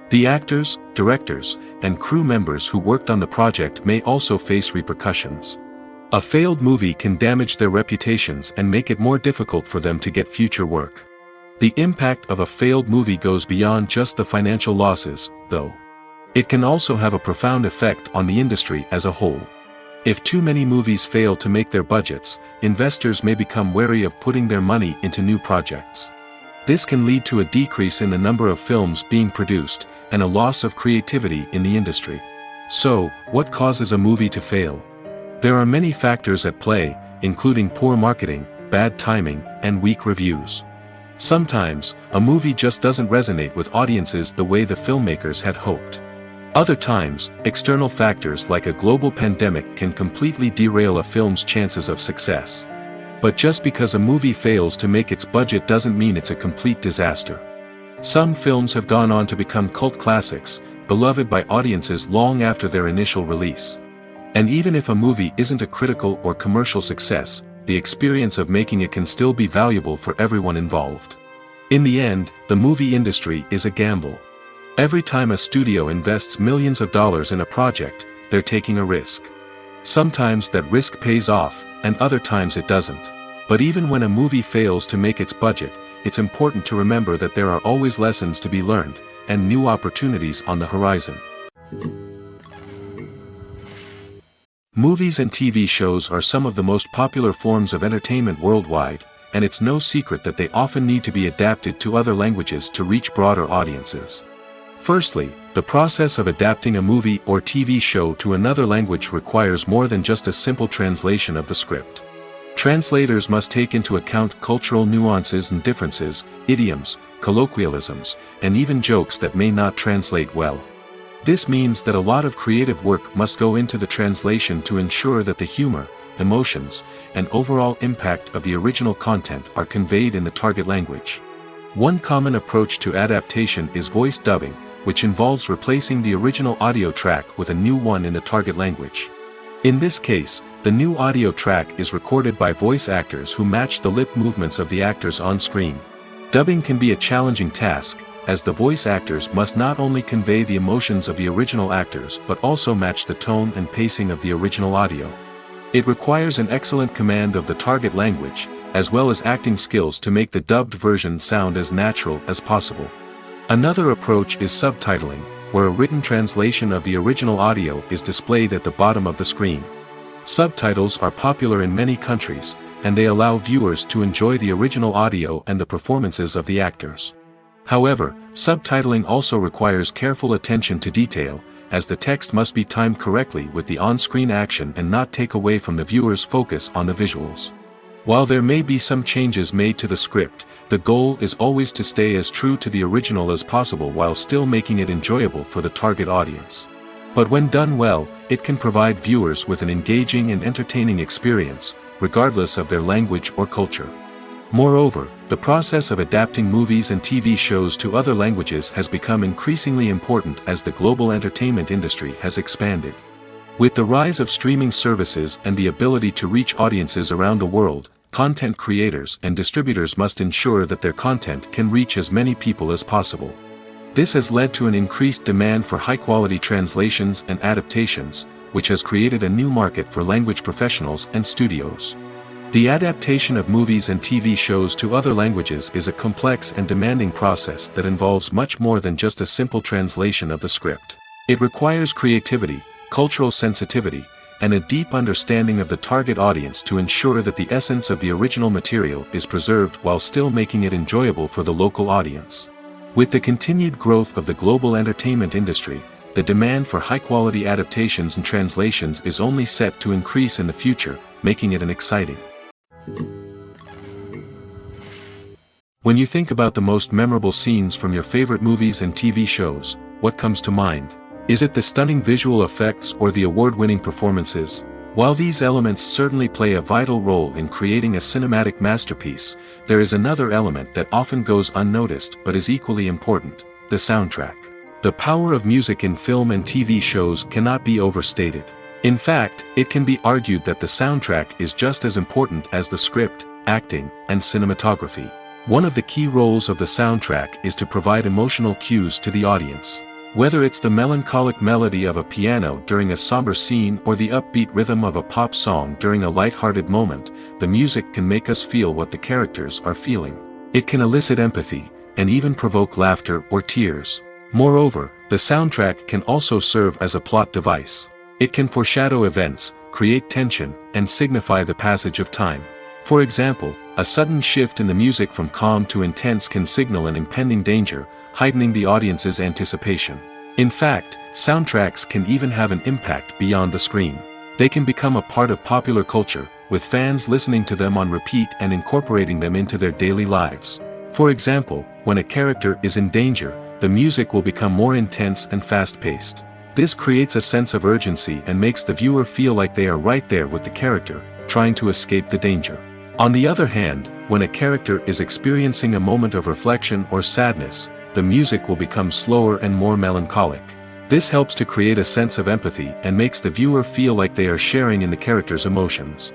The actors, directors, and crew members who worked on the project may also face repercussions. A failed movie can damage their reputations and make it more difficult for them to get future work. The impact of a failed movie goes beyond just the financial losses, though. It can also have a profound effect on the industry as a whole. If too many movies fail to make their budgets, investors may become wary of putting their money into new projects. This can lead to a decrease in the number of films being produced, and a loss of creativity in the industry. So, what causes a movie to fail? There are many factors at play, including poor marketing, bad timing, and weak reviews. Sometimes, a movie just doesn't resonate with audiences the way the filmmakers had hoped. Other times, external factors like a global pandemic can completely derail a film's chances of success. But just because a movie fails to make its budget doesn't mean it's a complete disaster. Some films have gone on to become cult classics, beloved by audiences long after their initial release. And even if a movie isn't a critical or commercial success, the experience of making it can still be valuable for everyone involved. In the end, the movie industry is a gamble. Every time a studio invests millions of dollars in a project, they're taking a risk. Sometimes that risk pays off, and other times it doesn't. But even when a movie fails to make its budget, it's important to remember that there are always lessons to be learned, and new opportunities on the horizon. Movies and TV shows are some of the most popular forms of entertainment worldwide, and it's no secret that they often need to be adapted to other languages to reach broader audiences. Firstly, the process of adapting a movie or TV show to another language requires more than just a simple translation of the script. Translators must take into account cultural nuances and differences, idioms, colloquialisms, and even jokes that may not translate well. This means that a lot of creative work must go into the translation to ensure that the humor, emotions, and overall impact of the original content are conveyed in the target language. One common approach to adaptation is voice dubbing, which involves replacing the original audio track with a new one in the target language. In this case, the new audio track is recorded by voice actors who match the lip movements of the actors on screen. Dubbing can be a challenging task, as the voice actors must not only convey the emotions of the original actors but also match the tone and pacing of the original audio. It requires an excellent command of the target language, as well as acting skills to make the dubbed version sound as natural as possible. Another approach is subtitling, where a written translation of the original audio is displayed at the bottom of the screen. Subtitles are popular in many countries, and they allow viewers to enjoy the original audio and the performances of the actors. However, subtitling also requires careful attention to detail, as the text must be timed correctly with the on-screen action and not take away from the viewer's focus on the visuals. While there may be some changes made to the script, the goal is always to stay as true to the original as possible while still making it enjoyable for the target audience. But when done well, it can provide viewers with an engaging and entertaining experience, regardless of their language or culture. Moreover, the process of adapting movies and TV shows to other languages has become increasingly important as the global entertainment industry has expanded. With the rise of streaming services and the ability to reach audiences around the world, content creators and distributors must ensure that their content can reach as many people as possible. This has led to an increased demand for high-quality translations and adaptations, which has created a new market for language professionals and studios. The adaptation of movies and TV shows to other languages is a complex and demanding process that involves much more than just a simple translation of the script. It requires creativity, cultural sensitivity, and a deep understanding of the target audience to ensure that the essence of the original material is preserved while still making it enjoyable for the local audience. With the continued growth of the global entertainment industry, the demand for high-quality adaptations and translations is only set to increase in the future, making it an exciting. When you think about the most memorable scenes from your favorite movies and TV shows, what comes to mind? Is it the stunning visual effects or the award-winning performances? While these elements certainly play a vital role in creating a cinematic masterpiece, there is another element that often goes unnoticed but is equally important: the soundtrack. The power of music in film and TV shows cannot be overstated. In fact, it can be argued that the soundtrack is just as important as the script, acting, and cinematography. One of the key roles of the soundtrack is to provide emotional cues to the audience. Whether it's the melancholic melody of a piano during a somber scene or the upbeat rhythm of a pop song during a light-hearted moment, the music can make us feel what the characters are feeling. It can elicit empathy, and even provoke laughter or tears. Moreover, the soundtrack can also serve as a plot device. It can foreshadow events, create tension, and signify the passage of time. For example, a sudden shift in the music from calm to intense can signal an impending danger, heightening the audience's anticipation. In fact, soundtracks can even have an impact beyond the screen. They can become a part of popular culture, with fans listening to them on repeat and incorporating them into their daily lives. For example, when a character is in danger, the music will become more intense and fast-paced. This creates a sense of urgency and makes the viewer feel like they are right there with the character, trying to escape the danger. On the other hand, when a character is experiencing a moment of reflection or sadness, the music will become slower and more melancholic. This helps to create a sense of empathy and makes the viewer feel like they are sharing in the character's emotions.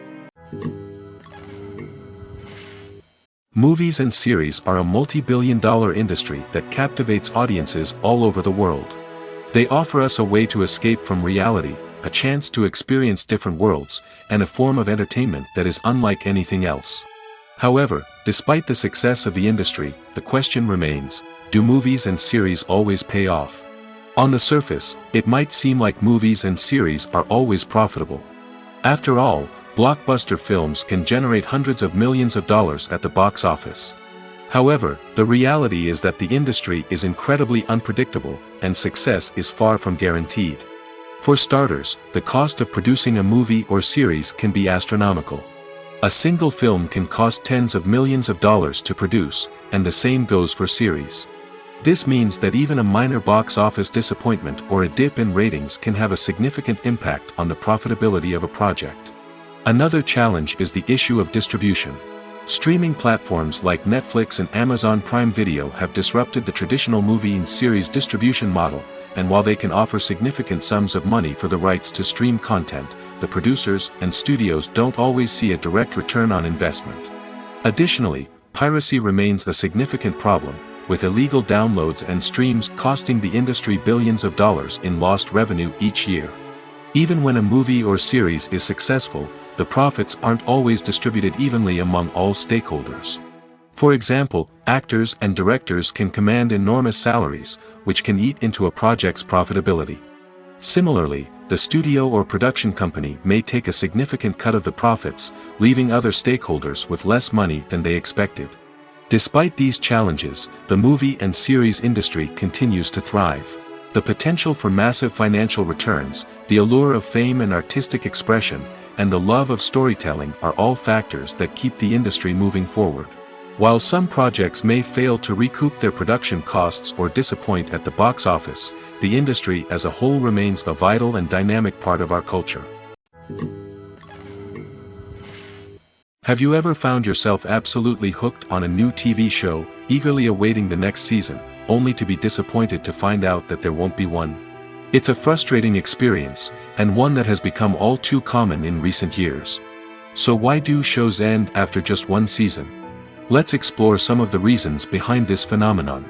Movies and series are a multi-billion-dollar industry that captivates audiences all over the world. They offer us a way to escape from reality, a chance to experience different worlds, and a form of entertainment that is unlike anything else. However, despite the success of the industry, the question remains: do movies and series always pay off? On the surface, it might seem like movies and series are always profitable. After all, blockbuster films can generate hundreds of millions of dollars at the box office. However, the reality is that the industry is incredibly unpredictable, and success is far from guaranteed. For starters, the cost of producing a movie or series can be astronomical. A single film can cost tens of millions of dollars to produce, and the same goes for series. This means that even a minor box office disappointment or a dip in ratings can have a significant impact on the profitability of a project. Another challenge is the issue of distribution. Streaming platforms like Netflix and Amazon Prime Video have disrupted the traditional movie and series distribution model, and while they can offer significant sums of money for the rights to stream content, the producers and studios don't always see a direct return on investment. Additionally, piracy remains a significant problem, with illegal downloads and streams costing the industry billions of dollars in lost revenue each year. Even when a movie or series is successful, the profits aren't always distributed evenly among all stakeholders. For example, actors and directors can command enormous salaries, which can eat into a project's profitability. Similarly, the studio or production company may take a significant cut of the profits, leaving other stakeholders with less money than they expected. Despite these challenges, the movie and series industry continues to thrive. The potential for massive financial returns, the allure of fame and artistic expression, and the love of storytelling are all factors that keep the industry moving forward. While some projects may fail to recoup their production costs or disappoint at the box office, the industry as a whole remains a vital and dynamic part of our culture. Have you ever found yourself absolutely hooked on a new TV show, eagerly awaiting the next season, only to be disappointed to find out that there won't be one? It's a frustrating experience, and one that has become all too common in recent years. So why do shows end after just one season? Let's explore some of the reasons behind this phenomenon.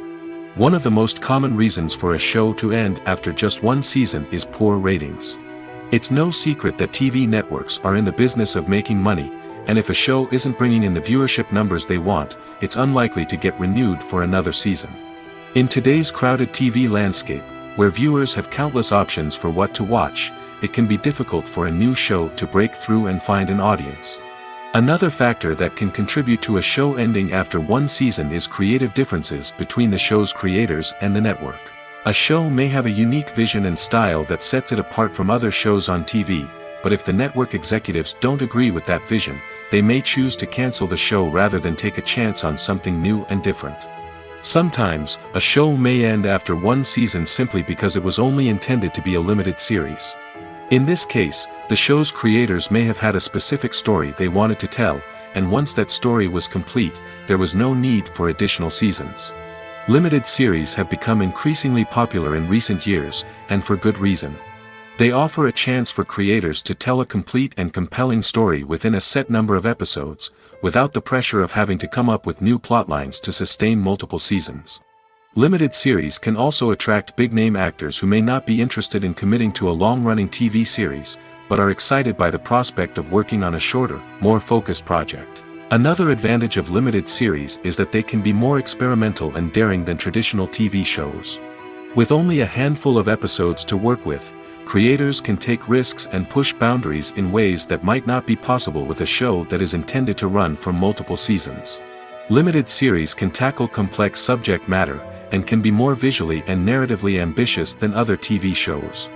One of the most common reasons for a show to end after just one season is poor ratings. It's no secret that TV networks are in the business of making money, and if a show isn't bringing in the viewership numbers they want, it's unlikely to get renewed for another season. In today's crowded TV landscape, where viewers have countless options for what to watch, it can be difficult for a new show to break through and find an audience. Another factor that can contribute to a show ending after one season is creative differences between the show's creators and the network. A show may have a unique vision and style that sets it apart from other shows on TV, but if the network executives don't agree with that vision, they may choose to cancel the show rather than take a chance on something new and different. Sometimes, a show may end after one season simply because it was only intended to be a limited series. In this case, the show's creators may have had a specific story they wanted to tell, and once that story was complete, there was no need for additional seasons. Limited series have become increasingly popular in recent years, and for good reason. They offer a chance for creators to tell a complete and compelling story within a set number of episodes, without the pressure of having to come up with new plotlines to sustain multiple seasons. Limited series can also attract big-name actors who may not be interested in committing to a long-running TV series, but are excited by the prospect of working on a shorter, more focused project. Another advantage of limited series is that they can be more experimental and daring than traditional TV shows. With only a handful of episodes to work with, creators can take risks and push boundaries in ways that might not be possible with a show that is intended to run for multiple seasons. Limited series can tackle complex subject matter, and can be more visually and narratively ambitious than other TV shows.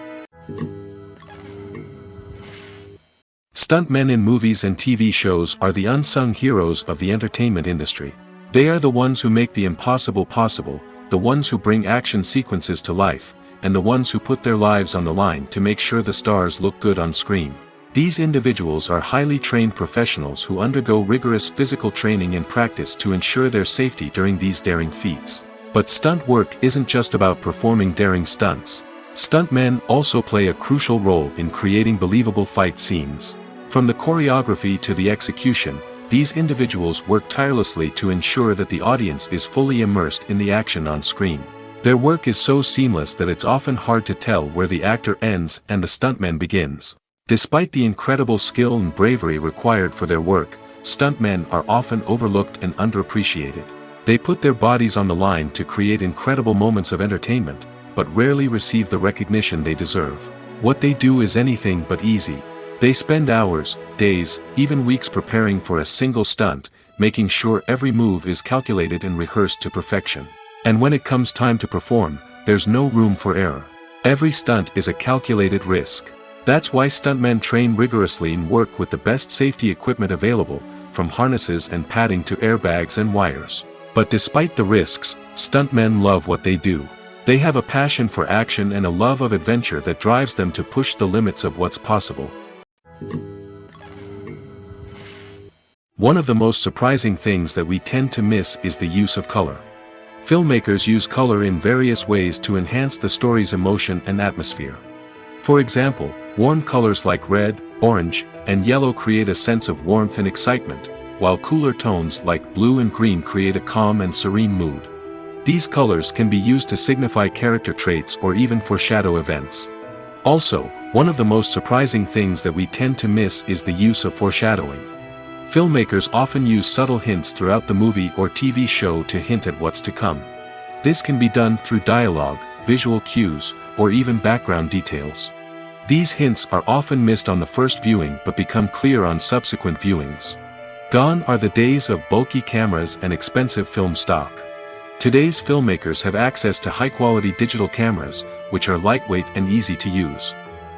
Stuntmen in movies and TV shows are the unsung heroes of the entertainment industry. They are the ones who make the impossible possible, the ones who bring action sequences to life, and the ones who put their lives on the line to make sure the stars look good on screen. These individuals are highly trained professionals who undergo rigorous physical training and practice to ensure their safety during these daring feats. But stunt work isn't just about performing daring stunts. Stuntmen also play a crucial role in creating believable fight scenes. From the choreography to the execution, these individuals work tirelessly to ensure that the audience is fully immersed in the action on screen. Their work is so seamless that it's often hard to tell where the actor ends and the stuntman begins. Despite the incredible skill and bravery required for their work, stuntmen are often overlooked and underappreciated. They put their bodies on the line to create incredible moments of entertainment, but rarely receive the recognition they deserve. What they do is anything but easy. They spend hours, days, even weeks preparing for a single stunt, making sure every move is calculated and rehearsed to perfection. And when it comes time to perform, there's no room for error. Every stunt is a calculated risk. That's why stuntmen train rigorously and work with the best safety equipment available, from harnesses and padding to airbags and wires. But despite the risks, stuntmen love what they do. They have a passion for action and a love of adventure that drives them to push the limits of what's possible. One of the most surprising things that we tend to miss is the use of color. Filmmakers use color in various ways to enhance the story's emotion and atmosphere. For example, warm colors like red, orange, and yellow create a sense of warmth and excitement, while cooler tones like blue and green create a calm and serene mood. These colors can be used to signify character traits or even foreshadow events. Also, one of the most surprising things that we tend to miss is the use of foreshadowing. Filmmakers often use subtle hints throughout the movie or TV show to hint at what's to come. This can be done through dialogue, visual cues, or even background details. These hints are often missed on the first viewing but become clear on subsequent viewings. Gone are the days of bulky cameras and expensive film stock. Today's filmmakers have access to high-quality digital cameras, which are lightweight and easy to use.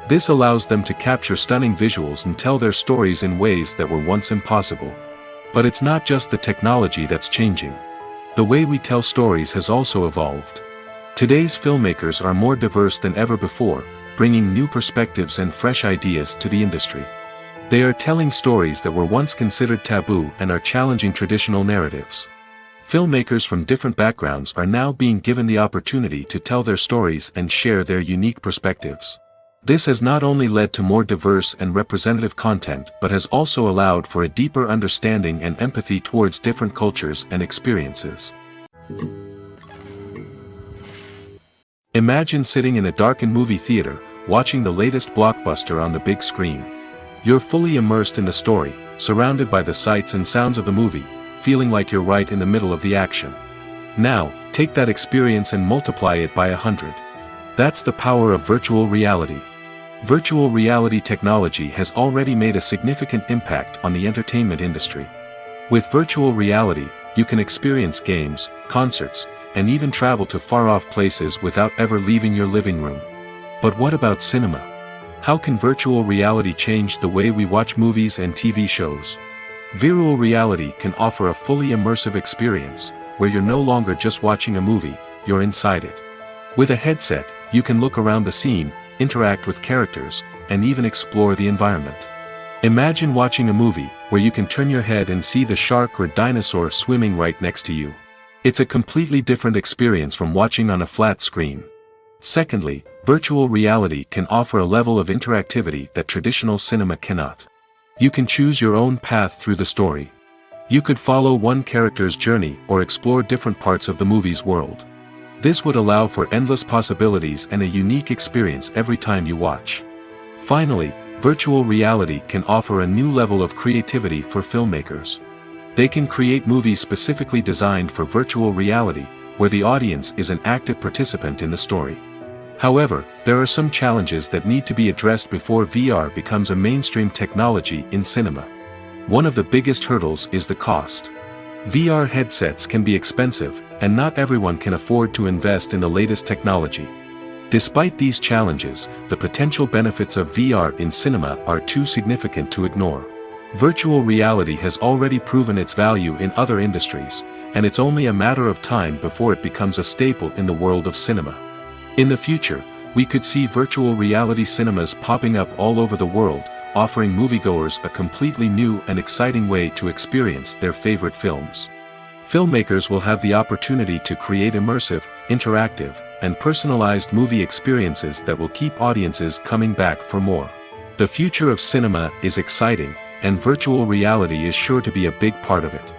This allows them to capture stunning visuals and tell their stories in ways that were once impossible. But it's not just the technology that's changing. The way we tell stories has also evolved. Today's filmmakers are more diverse than ever before, bringing new perspectives and fresh ideas to the industry. They are telling stories that were once considered taboo and are challenging traditional narratives. Filmmakers from different backgrounds are now being given the opportunity to tell their stories and share their unique perspectives. This has not only led to more diverse and representative content but has also allowed for a deeper understanding and empathy towards different cultures and experiences. Imagine sitting in a darkened movie theater, watching the latest blockbuster on the big screen. You're fully immersed in the story, surrounded by the sights and sounds of the movie, feeling like you're right in the middle of the action. Now, take that experience and multiply it by 100. That's the power of virtual reality. Virtual reality technology has already made a significant impact on the entertainment industry. With virtual reality, you can experience games, concerts, and even travel to far-off places without ever leaving your living room. But what about cinema? How can virtual reality change the way we watch movies and TV shows? Virtual reality can offer a fully immersive experience, where you're no longer just watching a movie, you're inside it. With a headset, you can look around the scene, interact with characters, and even explore the environment. Imagine watching a movie where you can turn your head and see the shark or dinosaur swimming right next to you. It's a completely different experience from watching on a flat screen. Secondly, virtual reality can offer a level of interactivity that traditional cinema cannot. You can choose your own path through the story. You could follow one character's journey or explore different parts of the movie's world. This would allow for endless possibilities and a unique experience every time you watch. Finally, virtual reality can offer a new level of creativity for filmmakers. They can create movies specifically designed for virtual reality, where the audience is an active participant in the story. However, there are some challenges that need to be addressed before VR becomes a mainstream technology in cinema. One of the biggest hurdles is the cost. VR headsets can be expensive, and not everyone can afford to invest in the latest technology. Despite these challenges, the potential benefits of VR in cinema are too significant to ignore. Virtual reality has already proven its value in other industries, and it's only a matter of time before it becomes a staple in the world of cinema. In the future, we could see virtual reality cinemas popping up all over the world, offering moviegoers a completely new and exciting way to experience their favorite films. Filmmakers will have the opportunity to create immersive, interactive, and personalized movie experiences that will keep audiences coming back for more. The future of cinema is exciting, and virtual reality is sure to be a big part of it.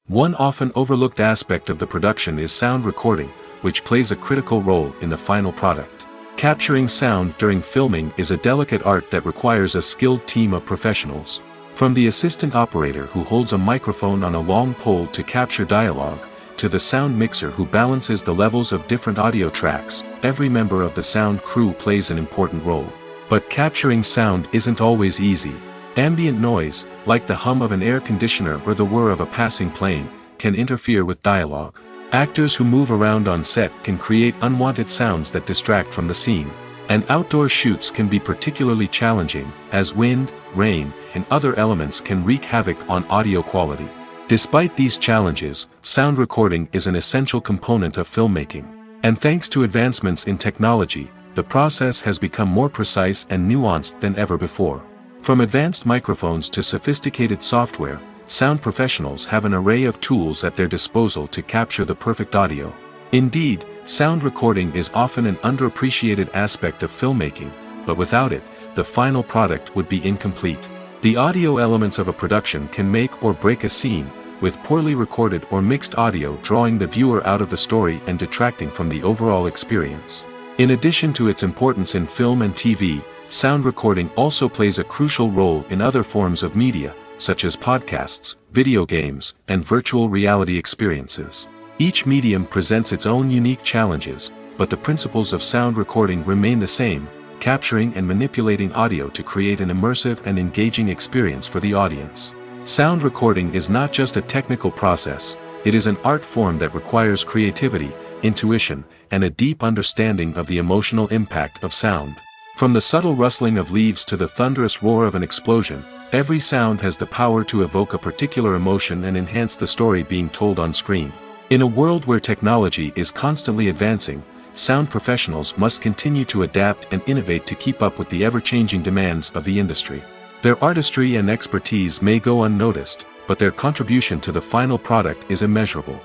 One often overlooked aspect of the production is sound recording, which plays a critical role in the final product. Capturing sound during filming is a delicate art that requires a skilled team of professionals. From the assistant operator who holds a microphone on a long pole to capture dialogue, to the sound mixer who balances the levels of different audio tracks, every member of the sound crew plays an important role. But capturing sound isn't always easy. Ambient noise, like the hum of an air conditioner or the whir of a passing plane, can interfere with dialogue. Actors who move around on set can create unwanted sounds that distract from the scene. And outdoor shoots can be particularly challenging, as wind, rain, and other elements can wreak havoc on audio quality. Despite these challenges, sound recording is an essential component of filmmaking. And thanks to advancements in technology, the process has become more precise and nuanced than ever before. From advanced microphones to sophisticated software, sound professionals have an array of tools at their disposal to capture the perfect audio. Indeed, sound recording is often an underappreciated aspect of filmmaking, but without it, the final product would be incomplete. The audio elements of a production can make or break a scene, with poorly recorded or mixed audio drawing the viewer out of the story and detracting from the overall experience. In addition to its importance in film and TV, sound recording also plays a crucial role in other forms of media, such as podcasts, video games, and virtual reality experiences. Each medium presents its own unique challenges, but the principles of sound recording remain the same, capturing and manipulating audio to create an immersive and engaging experience for the audience. Sound recording is not just a technical process, it is an art form that requires creativity, intuition, and a deep understanding of the emotional impact of sound. From the subtle rustling of leaves to the thunderous roar of an explosion, every sound has the power to evoke a particular emotion and enhance the story being told on screen. In a world where technology is constantly advancing, sound professionals must continue to adapt and innovate to keep up with the ever-changing demands of the industry. Their artistry and expertise may go unnoticed, but their contribution to the final product is immeasurable.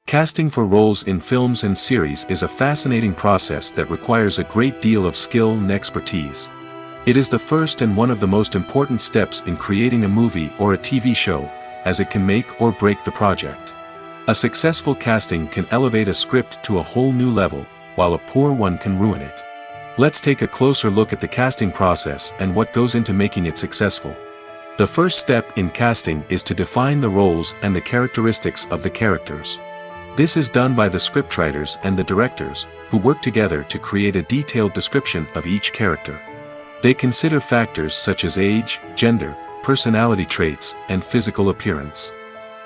Casting for roles in films and series is a fascinating process that requires a great deal of skill and expertise. It is the first and one of the most important steps in creating a movie or a TV show, as it can make or break the project. A successful casting can elevate a script to a whole new level, while a poor one can ruin it. Let's take a closer look at the casting process and what goes into making it successful. The first step in casting is to define the roles and the characteristics of the characters. This is done by the scriptwriters and the directors, who work together to create a detailed description of each character. They consider factors such as age, gender, personality traits, and physical appearance.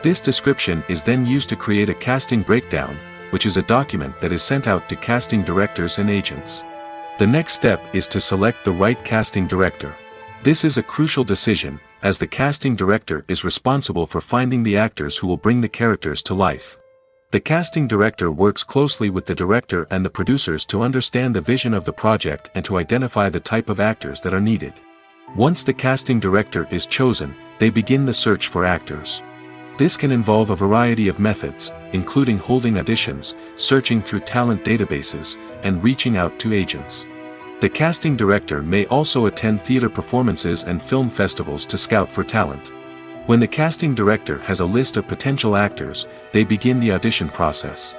This description is then used to create a casting breakdown, which is a document that is sent out to casting directors and agents. The next step is to select the right casting director. This is a crucial decision, as the casting director is responsible for finding the actors who will bring the characters to life. The casting director works closely with the director and the producers to understand the vision of the project and to identify the type of actors that are needed. Once the casting director is chosen, they begin the search for actors. This can involve a variety of methods, including holding auditions, searching through talent databases, and reaching out to agents. The casting director may also attend theater performances and film festivals to scout for talent. When the casting director has a list of potential actors, they begin the audition process.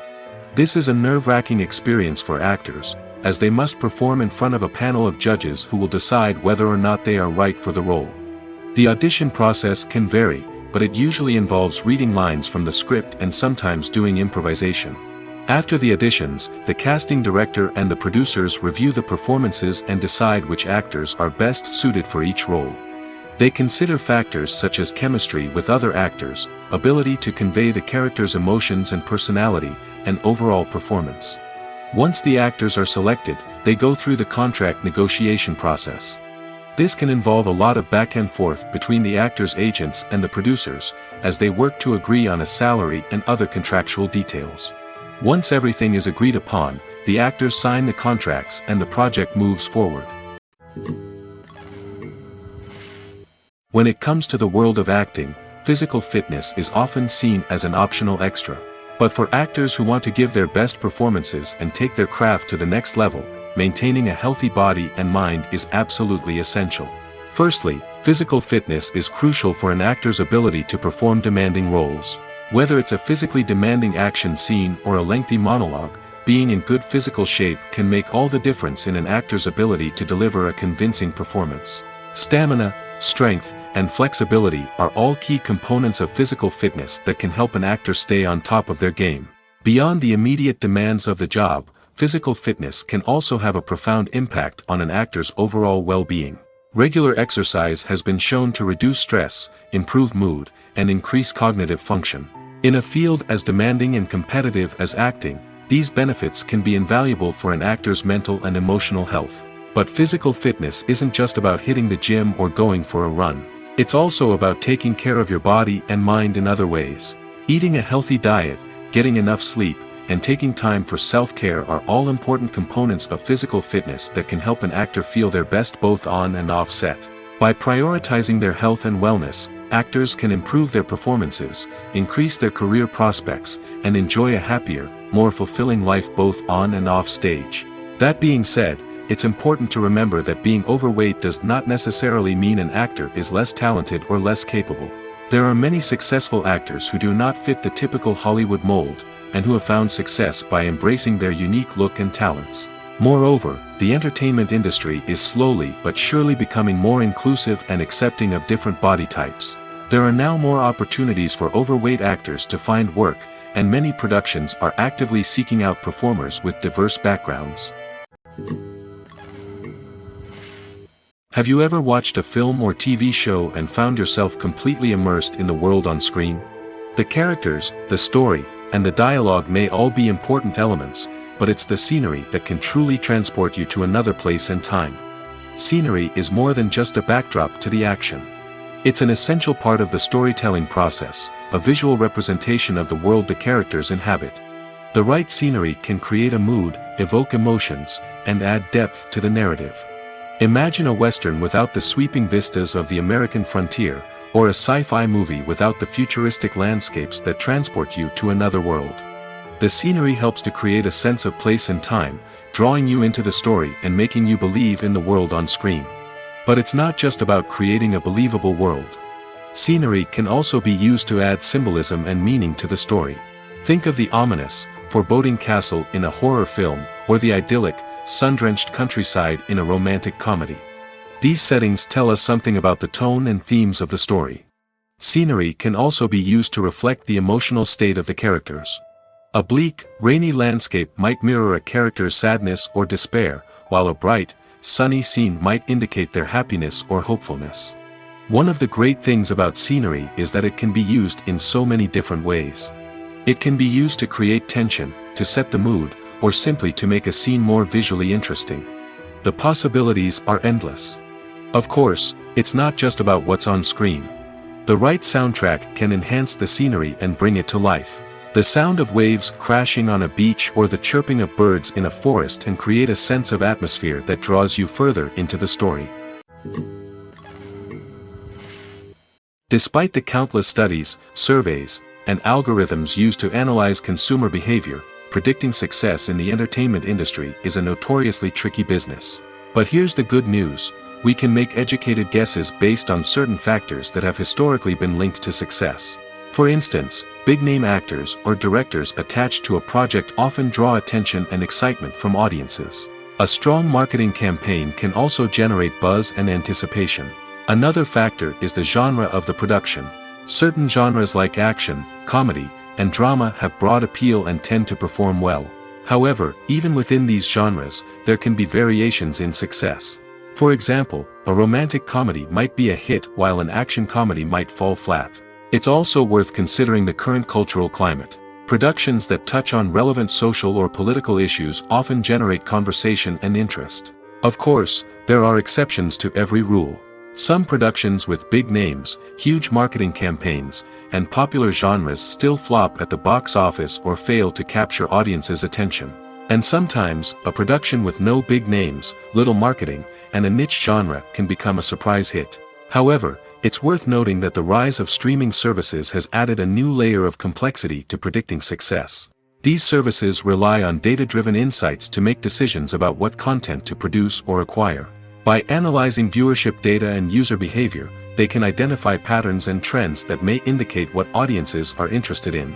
This is a nerve-wracking experience for actors, as they must perform in front of a panel of judges who will decide whether or not they are right for the role. The audition process can vary, but it usually involves reading lines from the script and sometimes doing improvisation. After the auditions, the casting director and the producers review the performances and decide which actors are best suited for each role. They consider factors such as chemistry with other actors, ability to convey the character's emotions and personality, and overall performance. Once the actors are selected, they go through the contract negotiation process. This can involve a lot of back and forth between the actors' agents and the producers, as they work to agree on a salary and other contractual details. Once everything is agreed upon, the actors sign the contracts and the project moves forward. When it comes to the world of acting, physical fitness is often seen as an optional extra. But for actors who want to give their best performances and take their craft to the next level, maintaining a healthy body and mind is absolutely essential. Firstly, physical fitness is crucial for an actor's ability to perform demanding roles. Whether it's a physically demanding action scene or a lengthy monologue, being in good physical shape can make all the difference in an actor's ability to deliver a convincing performance. Stamina, strength, and flexibility are all key components of physical fitness that can help an actor stay on top of their game. Beyond the immediate demands of the job, physical fitness can also have a profound impact on an actor's overall well-being. Regular exercise has been shown to reduce stress, improve mood, and increase cognitive function. In a field as demanding and competitive as acting, these benefits can be invaluable for an actor's mental and emotional health. But physical fitness isn't just about hitting the gym or going for a run. It's also about taking care of your body and mind in other ways. Eating a healthy diet, getting enough sleep, and taking time for self-care are all important components of physical fitness that can help an actor feel their best both on and off set. By prioritizing their health and wellness, actors can improve their performances, increase their career prospects, and enjoy a happier, more fulfilling life both on and off stage. That being said, it's important to remember that being overweight does not necessarily mean an actor is less talented or less capable. There are many successful actors who do not fit the typical Hollywood mold, and who have found success by embracing their unique look and talents. Moreover, the entertainment industry is slowly but surely becoming more inclusive and accepting of different body types. There are now more opportunities for overweight actors to find work, and many productions are actively seeking out performers with diverse backgrounds. Have you ever watched a film or TV show and found yourself completely immersed in the world on screen? The characters, the story, and the dialogue may all be important elements, but it's the scenery that can truly transport you to another place and time. Scenery is more than just a backdrop to the action. It's an essential part of the storytelling process, a visual representation of the world the characters inhabit. The right scenery can create a mood, evoke emotions, and add depth to the narrative. Imagine a Western without the sweeping vistas of the American frontier, or a sci-fi movie without the futuristic landscapes that transport you to another world. The scenery helps to create a sense of place and time, drawing you into the story and making you believe in the world on screen. But it's not just about creating a believable world. Scenery can also be used to add symbolism and meaning to the story. Think of the ominous, foreboding castle in a horror film, or the idyllic, sun-drenched countryside in a romantic comedy. These settings tell us something about the tone and themes of the story. Scenery can also be used to reflect the emotional state of the characters. A bleak, rainy landscape might mirror a character's sadness or despair, while a bright, sunny scene might indicate their happiness or hopefulness. One of the great things about scenery is that it can be used in so many different ways. It can be used to create tension, to set the mood, or simply to make a scene more visually interesting. The possibilities are endless. Of course, it's not just about what's on screen. The right soundtrack can enhance the scenery and bring it to life. The sound of waves crashing on a beach or the chirping of birds in a forest can create a sense of atmosphere that draws you further into the story. Despite the countless studies, surveys, and algorithms used to analyze consumer behavior, predicting success in the entertainment industry is a notoriously tricky business. But here's the good news: we can make educated guesses based on certain factors that have historically been linked to success. For instance, big-name actors or directors attached to a project often draw attention and excitement from audiences. A strong marketing campaign can also generate buzz and anticipation. Another factor is the genre of the production. Certain genres like action, comedy, and drama have broad appeal and tend to perform well. However, even within these genres, there can be variations in success. For example, a romantic comedy might be a hit while an action comedy might fall flat. It's also worth considering the current cultural climate. Productions that touch on relevant social or political issues often generate conversation and interest. Of course, there are exceptions to every rule. Some productions with big names, huge marketing campaigns, and popular genres still flop at the box office or fail to capture audiences' attention. And sometimes, a production with no big names, little marketing, and a niche genre can become a surprise hit. However, it's worth noting that the rise of streaming services has added a new layer of complexity to predicting success. These services rely on data-driven insights to make decisions about what content to produce or acquire. By analyzing viewership data and user behavior, they can identify patterns and trends that may indicate what audiences are interested in.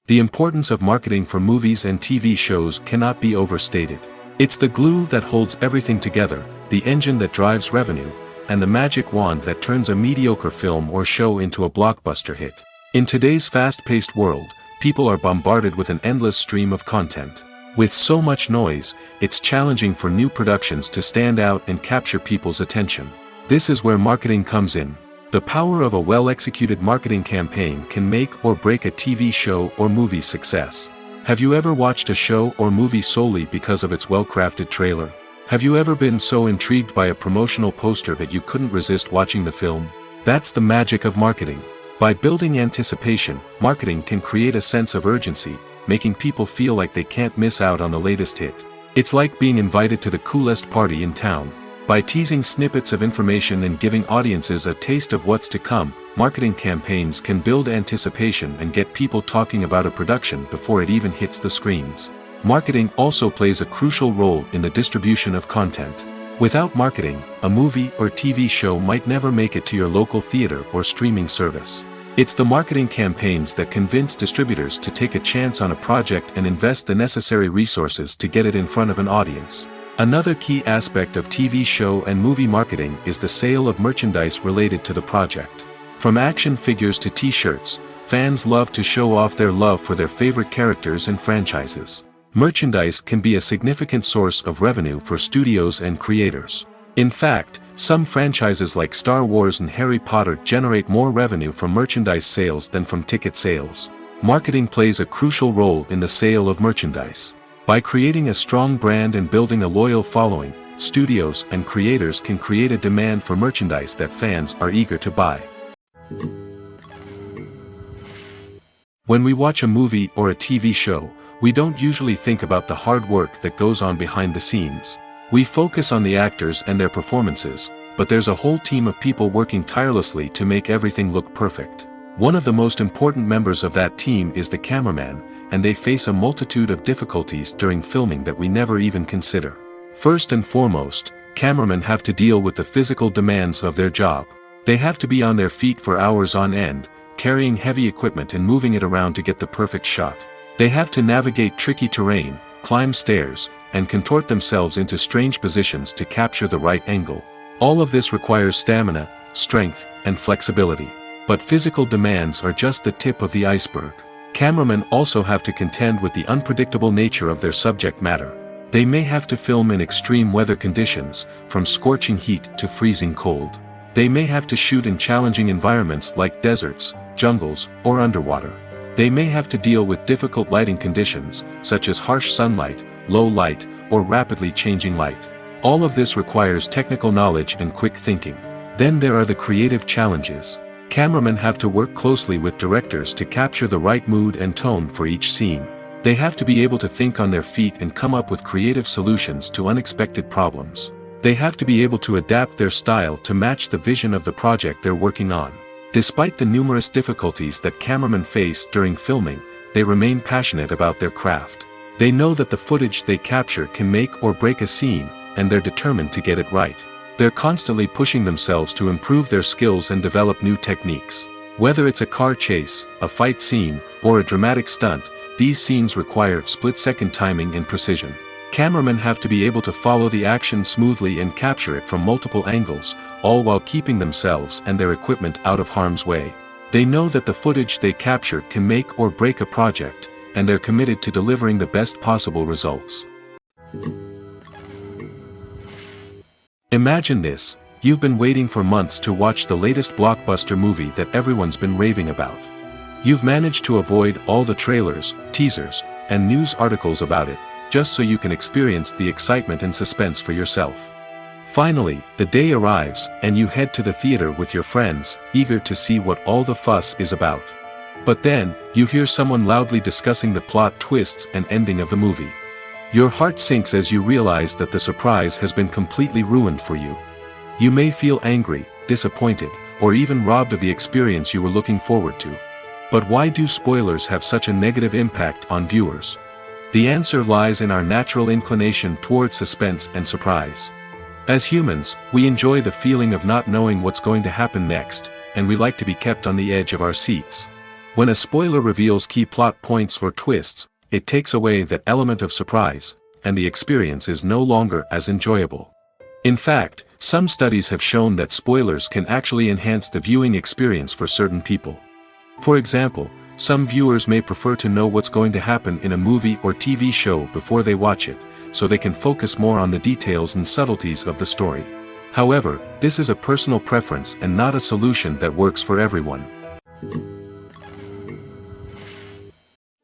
The importance of marketing for movies and TV shows cannot be overstated. It's the glue that holds everything together, the engine that drives revenue, and the magic wand that turns a mediocre film or show into a blockbuster hit. In today's fast-paced world, people are bombarded with an endless stream of content. With so much noise, it's challenging for new productions to stand out and capture people's attention. This is where marketing comes in. The power of a well-executed marketing campaign can make or break a TV show or movie's success. Have you ever watched a show or movie solely because of its well-crafted trailer? Have you ever been so intrigued by a promotional poster that you couldn't resist watching the film? That's the magic of marketing. By building anticipation, marketing can create a sense of urgency, making people feel like they can't miss out on the latest hit. It's like being invited to the coolest party in town. By teasing snippets of information and giving audiences a taste of what's to come, marketing campaigns can build anticipation and get people talking about a production before it even hits the screens. Marketing also plays a crucial role in the distribution of content. Without marketing, a movie or TV show might never make it to your local theater or streaming service. It's the marketing campaigns that convince distributors to take a chance on a project and invest the necessary resources to get it in front of an audience. Another key aspect of TV show and movie marketing is the sale of merchandise related to the project. From action figures to t-shirts, fans love to show off their love for their favorite characters and franchises. Merchandise can be a significant source of revenue for studios and creators. In fact, some franchises like Star Wars and Harry Potter generate more revenue from merchandise sales than from ticket sales. Marketing plays a crucial role in the sale of merchandise. By creating a strong brand and building a loyal following, studios and creators can create a demand for merchandise that fans are eager to buy. When we watch a movie or a TV show, we don't usually think about the hard work that goes on behind the scenes. We focus on the actors and their performances, but there's a whole team of people working tirelessly to make everything look perfect. One of the most important members of that team is the cameraman, and they face a multitude of difficulties during filming that we never even consider. First and foremost, cameramen have to deal with the physical demands of their job. They have to be on their feet for hours on end, carrying heavy equipment and moving it around to get the perfect shot. They have to navigate tricky terrain, climb stairs, and contort themselves into strange positions to capture the right angle. All of this requires stamina, strength, and flexibility. But physical demands are just the tip of the iceberg. Cameramen also have to contend with the unpredictable nature of their subject matter. They may have to film in extreme weather conditions, from scorching heat to freezing cold. They may have to shoot in challenging environments like deserts, jungles, or underwater. They may have to deal with difficult lighting conditions, such as harsh sunlight, low light, or rapidly changing light. All of this requires technical knowledge and quick thinking. Then there are the creative challenges. Cameramen have to work closely with directors to capture the right mood and tone for each scene. They have to be able to think on their feet and come up with creative solutions to unexpected problems. They have to be able to adapt their style to match the vision of the project they're working on. Despite the numerous difficulties that cameramen face during filming, they remain passionate about their craft. They know that the footage they capture can make or break a scene, and they're determined to get it right. They're constantly pushing themselves to improve their skills and develop new techniques. Whether it's a car chase, a fight scene, or a dramatic stunt, these scenes require split-second timing and precision. Cameramen have to be able to follow the action smoothly and capture it from multiple angles, all while keeping themselves and their equipment out of harm's way. They know that the footage they capture can make or break a project, and they're committed to delivering the best possible results. Imagine this: you've been waiting for months to watch the latest blockbuster movie that everyone's been raving about. You've managed to avoid all the trailers, teasers, and news articles about it, just so you can experience the excitement and suspense for yourself. Finally, the day arrives, and you head to the theater with your friends, eager to see what all the fuss is about. But then, you hear someone loudly discussing the plot twists and ending of the movie. Your heart sinks as you realize that the surprise has been completely ruined for you. You may feel angry, disappointed, or even robbed of the experience you were looking forward to. But why do spoilers have such a negative impact on viewers? The answer lies in our natural inclination toward suspense and surprise. As humans, we enjoy the feeling of not knowing what's going to happen next, and we like to be kept on the edge of our seats. When a spoiler reveals key plot points or twists, it takes away that element of surprise, and the experience is no longer as enjoyable. In fact, some studies have shown that spoilers can actually enhance the viewing experience for certain people. For example, some viewers may prefer to know what's going to happen in a movie or TV show before they watch it, so they can focus more on the details and subtleties of the story. However, this is a personal preference and not a solution that works for everyone.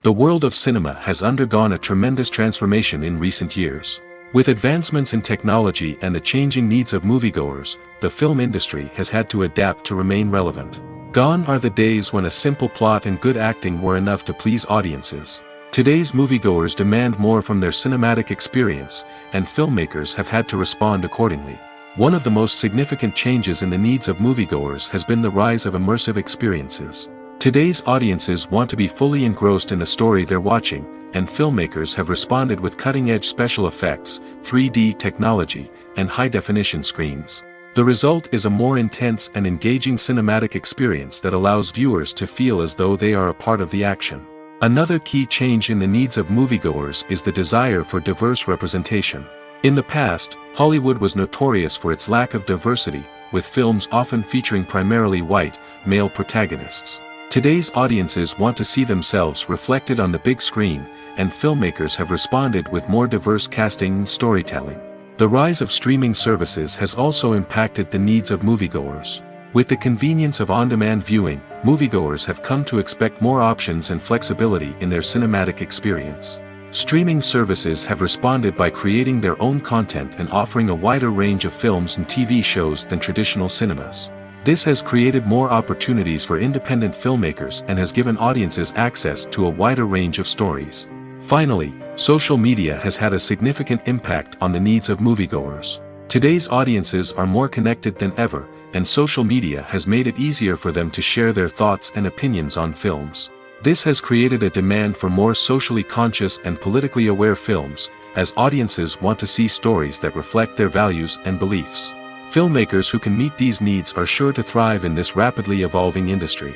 The world of cinema has undergone a tremendous transformation in recent years. With advancements in technology and the changing needs of moviegoers, the film industry has had to adapt to remain relevant. Gone are the days when a simple plot and good acting were enough to please audiences. Today's moviegoers demand more from their cinematic experience, and filmmakers have had to respond accordingly. One of the most significant changes in the needs of moviegoers has been the rise of immersive experiences. Today's audiences want to be fully engrossed in the story they're watching, and filmmakers have responded with cutting-edge special effects, 3D technology, and high-definition screens. The result is a more intense and engaging cinematic experience that allows viewers to feel as though they are a part of the action. Another key change in the needs of moviegoers is the desire for diverse representation. In the past, Hollywood was notorious for its lack of diversity, with films often featuring primarily white, male protagonists. Today's audiences want to see themselves reflected on the big screen, and filmmakers have responded with more diverse casting and storytelling. The rise of streaming services has also impacted the needs of moviegoers. With the convenience of on-demand viewing, moviegoers have come to expect more options and flexibility in their cinematic experience. Streaming services have responded by creating their own content and offering a wider range of films and TV shows than traditional cinemas. This has created more opportunities for independent filmmakers and has given audiences access to a wider range of stories. Finally, social media has had a significant impact on the needs of moviegoers. Today's audiences are more connected than ever, and social media has made it easier for them to share their thoughts and opinions on films. This has created a demand for more socially conscious and politically aware films, as audiences want to see stories that reflect their values and beliefs. Filmmakers who can meet these needs are sure to thrive in this rapidly evolving industry.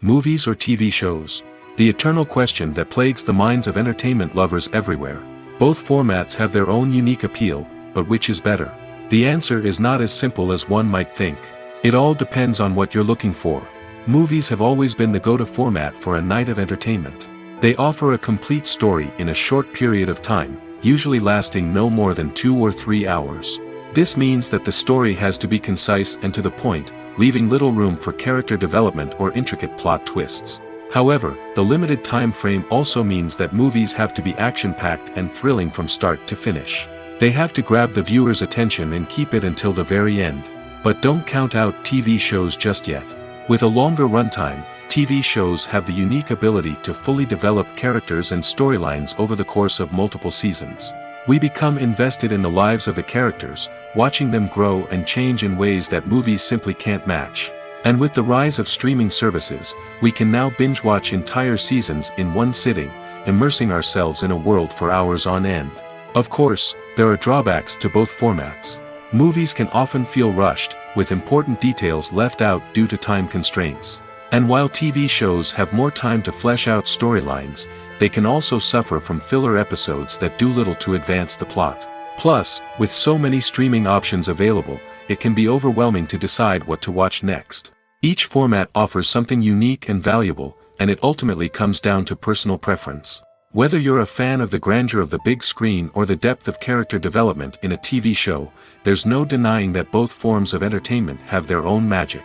Movies or TV shows? The eternal question that plagues the minds of entertainment lovers everywhere. Both formats have their own unique appeal, but which is better? The answer is not as simple as one might think. It all depends on what you're looking for. Movies have always been the go-to format for a night of entertainment. They offer a complete story in a short period of time, usually lasting no more than 2 or 3 hours. This means that the story has to be concise and to the point, leaving little room for character development or intricate plot twists. However, the limited time frame also means that movies have to be action-packed and thrilling from start to finish. They have to grab the viewer's attention and keep it until the very end. But don't count out TV shows just yet. With a longer runtime, TV shows have the unique ability to fully develop characters and storylines over the course of multiple seasons. We become invested in the lives of the characters, watching them grow and change in ways that movies simply can't match. And with the rise of streaming services, we can now binge-watch entire seasons in one sitting, immersing ourselves in a world for hours on end. Of course, there are drawbacks to both formats. Movies can often feel rushed, with important details left out due to time constraints. And while TV shows have more time to flesh out storylines, they can also suffer from filler episodes that do little to advance the plot. Plus, with so many streaming options available, it can be overwhelming to decide what to watch next. Each format offers something unique and valuable, and it ultimately comes down to personal preference. Whether you're a fan of the grandeur of the big screen or the depth of character development in a TV show, there's no denying that both forms of entertainment have their own magic.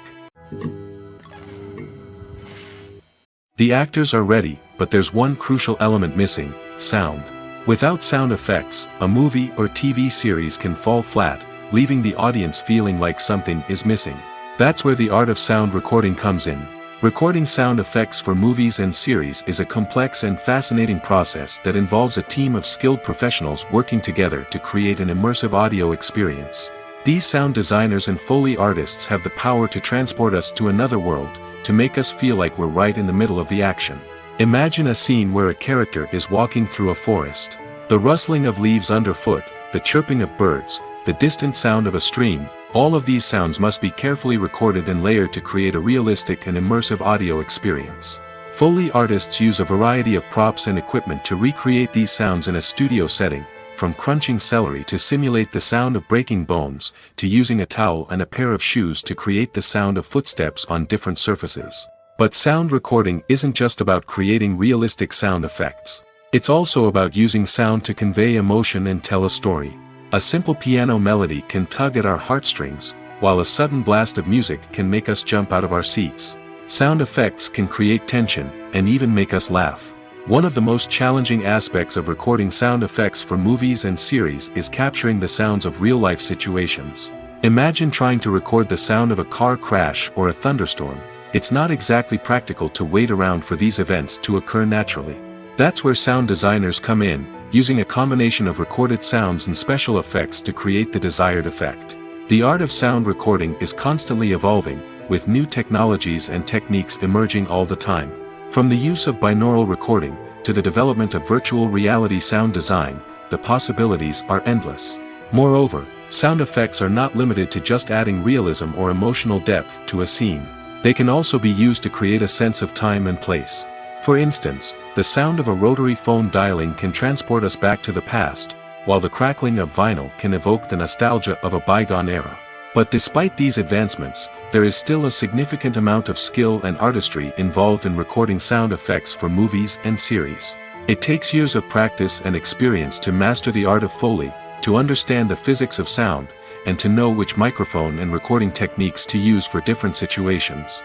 The actors are ready, but there's one crucial element missing: sound. Without sound effects, a movie or TV series can fall flat, leaving the audience feeling like something is missing. That's where the art of sound recording comes in. Recording sound effects for movies and series is a complex and fascinating process that involves a team of skilled professionals working together to create an immersive audio experience. These sound designers and Foley artists have the power to transport us to another world, to make us feel like we're right in the middle of the action. Imagine a scene where a character is walking through a forest. The rustling of leaves underfoot, the chirping of birds, the distant sound of a stream, all of these sounds must be carefully recorded and layered to create a realistic and immersive audio experience. Foley artists use a variety of props and equipment to recreate these sounds in a studio setting, from crunching celery to simulate the sound of breaking bones, to using a towel and a pair of shoes to create the sound of footsteps on different surfaces. But sound recording isn't just about creating realistic sound effects. It's also about using sound to convey emotion and tell a story. A simple piano melody can tug at our heartstrings, while a sudden blast of music can make us jump out of our seats. Sound effects can create tension, and even make us laugh. One of the most challenging aspects of recording sound effects for movies and series is capturing the sounds of real-life situations. Imagine trying to record the sound of a car crash or a thunderstorm. It's not exactly practical to wait around for these events to occur naturally. That's where sound designers come in, using a combination of recorded sounds and special effects to create the desired effect. The art of sound recording is constantly evolving, with new technologies and techniques emerging all the time. From the use of binaural recording, to the development of virtual reality sound design, the possibilities are endless. Moreover, sound effects are not limited to just adding realism or emotional depth to a scene. They can also be used to create a sense of time and place. For instance, the sound of a rotary phone dialing can transport us back to the past, while the crackling of vinyl can evoke the nostalgia of a bygone era. But despite these advancements, there is still a significant amount of skill and artistry involved in recording sound effects for movies and series. It takes years of practice and experience to master the art of Foley, to understand the physics of sound, and to know which microphone and recording techniques to use for different situations.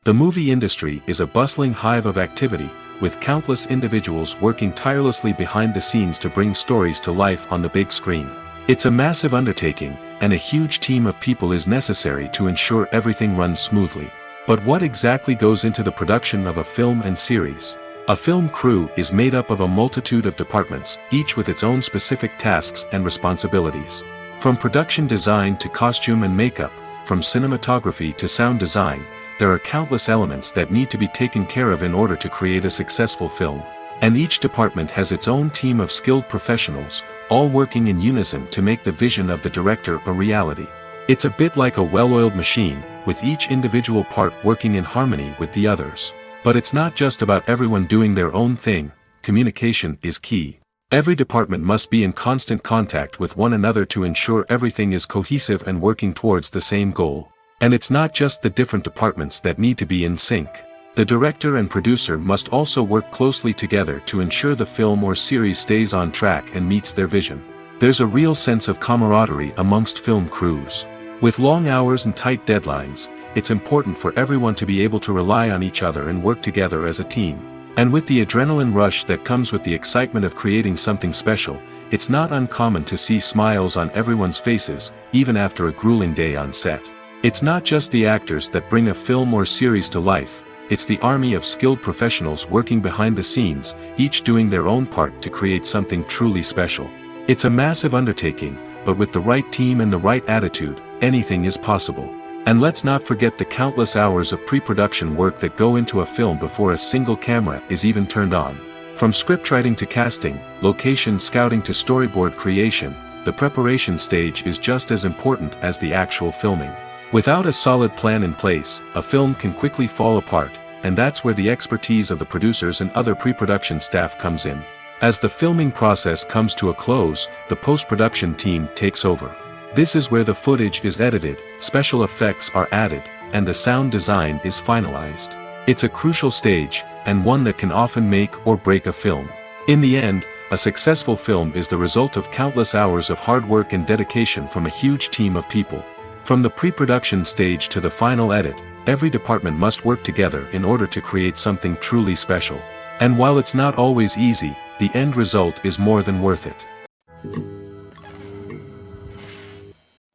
The movie industry is a bustling hive of activity, with countless individuals working tirelessly behind the scenes to bring stories to life on the big screen. It's a massive undertaking, and a huge team of people is necessary to ensure everything runs smoothly. But what exactly goes into the production of a film and series? A film crew is made up of a multitude of departments, each with its own specific tasks and responsibilities. From production design to costume and makeup, from cinematography to sound design, there are countless elements that need to be taken care of in order to create a successful film. And each department has its own team of skilled professionals, all working in unison to make the vision of the director a reality. It's a bit like a well-oiled machine, with each individual part working in harmony with the others. But it's not just about everyone doing their own thing. Communication is key. Every department must be in constant contact with one another to ensure everything is cohesive and working towards the same goal. And it's not just the different departments that need to be in sync. The director and producer must also work closely together to ensure the film or series stays on track and meets their vision. There's a real sense of camaraderie amongst film crews. With long hours and tight deadlines, it's important for everyone to be able to rely on each other and work together as a team. And with the adrenaline rush that comes with the excitement of creating something special, it's not uncommon to see smiles on everyone's faces, even after a grueling day on set. It's not just the actors that bring a film or series to life, it's the army of skilled professionals working behind the scenes, each doing their own part to create something truly special. It's a massive undertaking, but with the right team and the right attitude, anything is possible. And let's not forget the countless hours of pre-production work that go into a film before a single camera is even turned on. From scriptwriting to casting, location scouting to storyboard creation, the preparation stage is just as important as the actual filming. Without a solid plan in place, a film can quickly fall apart, and that's where the expertise of the producers and other pre-production staff comes in. As the filming process comes to a close, the post-production team takes over. This is where the footage is edited, special effects are added, and the sound design is finalized. It's a crucial stage, and one that can often make or break a film. In the end, a successful film is the result of countless hours of hard work and dedication from a huge team of people. From the pre-production stage to the final edit, every department must work together in order to create something truly special. And while it's not always easy, the end result is more than worth it.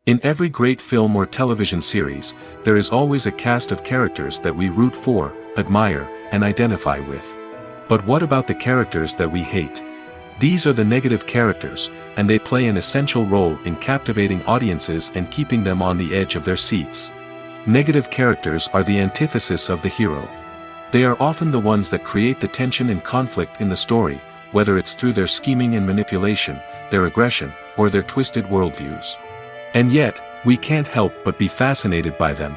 In every great film or television series, there is always a cast of characters that we root for, admire, and identify with. But what about the characters that we hate? These are the negative characters, and they play an essential role in captivating audiences and keeping them on the edge of their seats. Negative characters are the antithesis of the hero. They are often the ones that create the tension and conflict in the story, whether it's through their scheming and manipulation, their aggression, or their twisted worldviews. And yet, we can't help but be fascinated by them.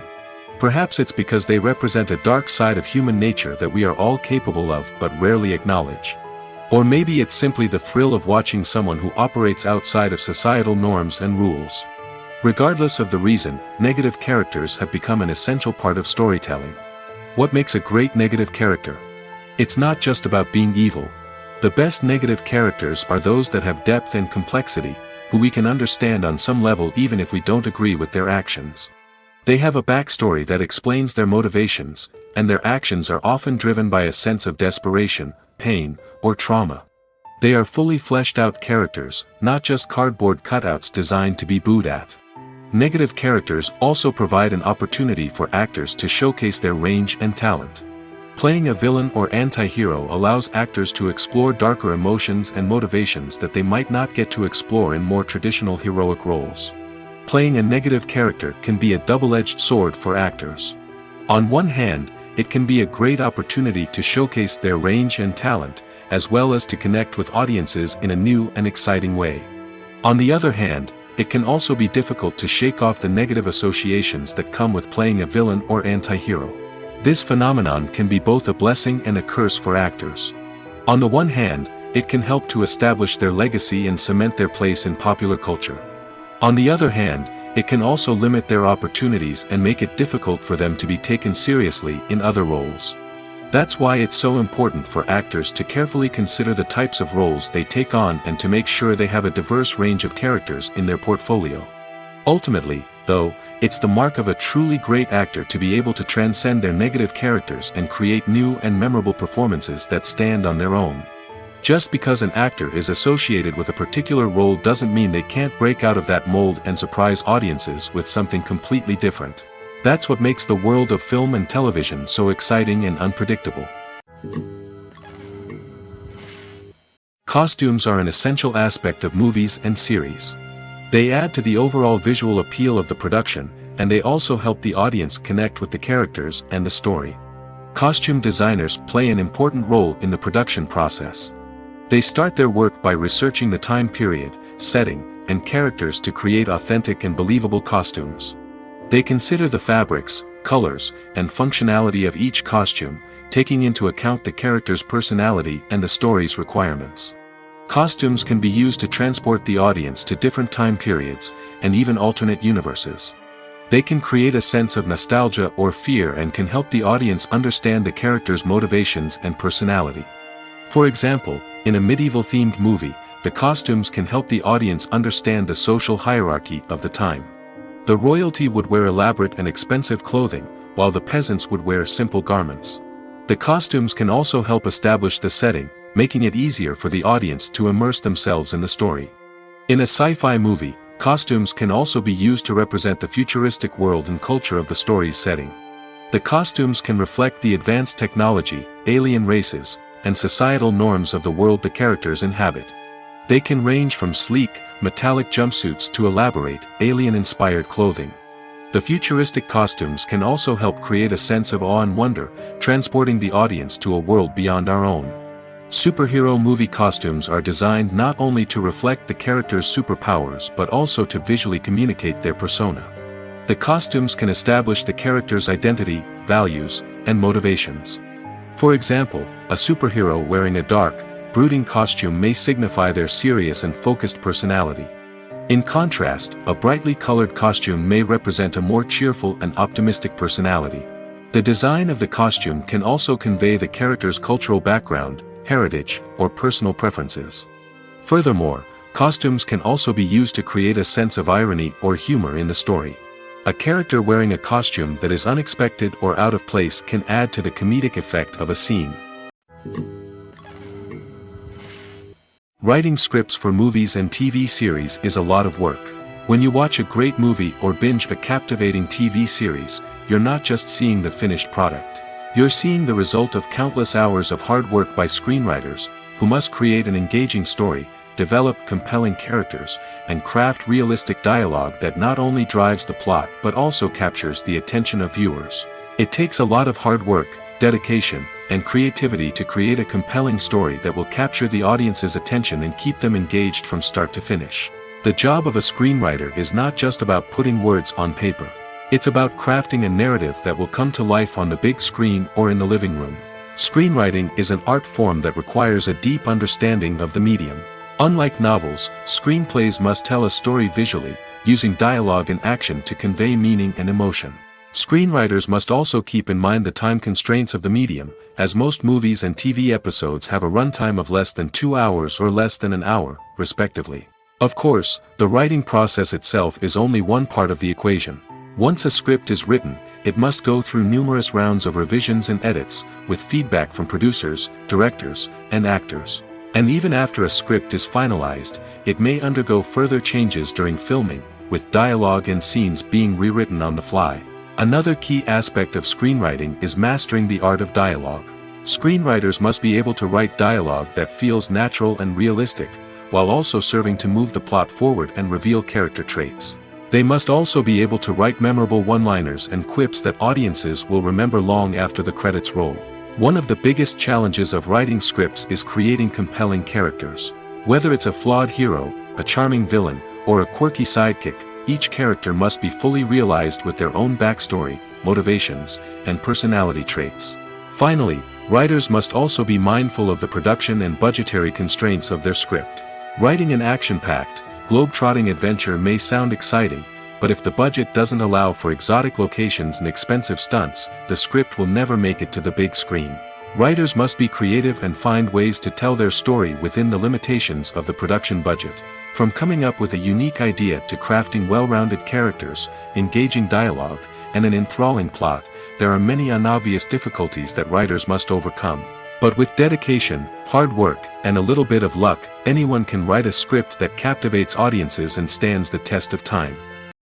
Perhaps it's because they represent a dark side of human nature that we are all capable of but rarely acknowledge. Or maybe it's simply the thrill of watching someone who operates outside of societal norms and rules. Regardless of the reason, negative characters have become an essential part of storytelling. What makes a great negative character? It's not just about being evil. The best negative characters are those that have depth and complexity, who we can understand on some level even if we don't agree with their actions. They have a backstory that explains their motivations, and their actions are often driven by a sense of desperation, pain, or trauma. They are fully fleshed out characters, not just cardboard cutouts designed to be booed at. Negative characters also provide an opportunity for actors to showcase their range and talent. Playing a villain or anti-hero allows actors to explore darker emotions and motivations that they might not get to explore in more traditional heroic roles. Playing a negative character can be a double-edged sword for actors. On one hand, it can be a great opportunity to showcase their range and talent, as well as to connect with audiences in a new and exciting way. On the other hand, it can also be difficult to shake off the negative associations that come with playing a villain or anti-hero. This phenomenon can be both a blessing and a curse for actors. On the one hand, it can help to establish their legacy and cement their place in popular culture. On the other hand, it can also limit their opportunities and make it difficult for them to be taken seriously in other roles. That's why it's so important for actors to carefully consider the types of roles they take on and to make sure they have a diverse range of characters in their portfolio. Ultimately, though, it's the mark of a truly great actor to be able to transcend their negative characters and create new and memorable performances that stand on their own. Just because an actor is associated with a particular role doesn't mean they can't break out of that mold and surprise audiences with something completely different. That's what makes the world of film and television so exciting and unpredictable. Costumes are an essential aspect of movies and series. They add to the overall visual appeal of the production, and they also help the audience connect with the characters and the story. Costume designers play an important role in the production process. They start their work by researching the time period, setting, and characters to create authentic and believable costumes. They consider the fabrics, colors, and functionality of each costume, taking into account the character's personality and the story's requirements. Costumes can be used to transport the audience to different time periods, and even alternate universes. They can create a sense of nostalgia or fear and can help the audience understand the character's motivations and personality. For example, in a medieval-themed movie, the costumes can help the audience understand the social hierarchy of the time. The royalty would wear elaborate and expensive clothing, while the peasants would wear simple garments. The costumes can also help establish the setting, making it easier for the audience to immerse themselves in the story. In a sci-fi movie, costumes can also be used to represent the futuristic world and culture of the story's setting. The costumes can reflect the advanced technology, alien races, and societal norms of the world the characters inhabit. They can range from sleek, metallic jumpsuits to elaborate, alien-inspired clothing. The futuristic costumes can also help create a sense of awe and wonder, transporting the audience to a world beyond our own. Superhero movie costumes are designed not only to reflect the character's superpowers but also to visually communicate their persona. The costumes can establish the character's identity, values, and motivations. For example, a superhero wearing a dark, brooding costume may signify their serious and focused personality. In contrast, a brightly colored costume may represent a more cheerful and optimistic personality. The design of the costume can also convey the character's cultural background, heritage, or personal preferences. Furthermore, costumes can also be used to create a sense of irony or humor in the story. A character wearing a costume that is unexpected or out of place can add to the comedic effect of a scene. Writing scripts for movies and TV series is a lot of work. When you watch a great movie or binge a captivating TV series, you're not just seeing the finished product. You're seeing the result of countless hours of hard work by screenwriters, who must create an engaging story, develop compelling characters, and craft realistic dialogue that not only drives the plot but also captures the attention of viewers. It takes a lot of hard work, dedication, and creativity to create a compelling story that will capture the audience's attention and keep them engaged from start to finish. The job of a screenwriter is not just about putting words on paper. It's about crafting a narrative that will come to life on the big screen or in the living room. Screenwriting is an art form that requires a deep understanding of the medium. Unlike novels, screenplays must tell a story visually, using dialogue and action to convey meaning and emotion. Screenwriters must also keep in mind the time constraints of the medium, as most movies and TV episodes have a runtime of less than 2 hours or less than an hour, respectively. Of course, the writing process itself is only one part of the equation. Once a script is written, it must go through numerous rounds of revisions and edits, with feedback from producers, directors, and actors. And even after a script is finalized, it may undergo further changes during filming, with dialogue and scenes being rewritten on the fly. Another key aspect of screenwriting is mastering the art of dialogue. Screenwriters must be able to write dialogue that feels natural and realistic, while also serving to move the plot forward and reveal character traits. They must also be able to write memorable one-liners and quips that audiences will remember long after the credits roll. One of the biggest challenges of writing scripts is creating compelling characters. Whether it's a flawed hero, a charming villain, or a quirky sidekick, each character must be fully realized with their own backstory, motivations, and personality traits. Finally, writers must also be mindful of the production and budgetary constraints of their script. Writing an action-packed, globe-trotting adventure may sound exciting, but if the budget doesn't allow for exotic locations and expensive stunts, the script will never make it to the big screen. Writers must be creative and find ways to tell their story within the limitations of the production budget. From coming up with a unique idea to crafting well-rounded characters, engaging dialogue, and an enthralling plot, there are many unobvious difficulties that writers must overcome. But with dedication, hard work, and a little bit of luck, anyone can write a script that captivates audiences and stands the test of time.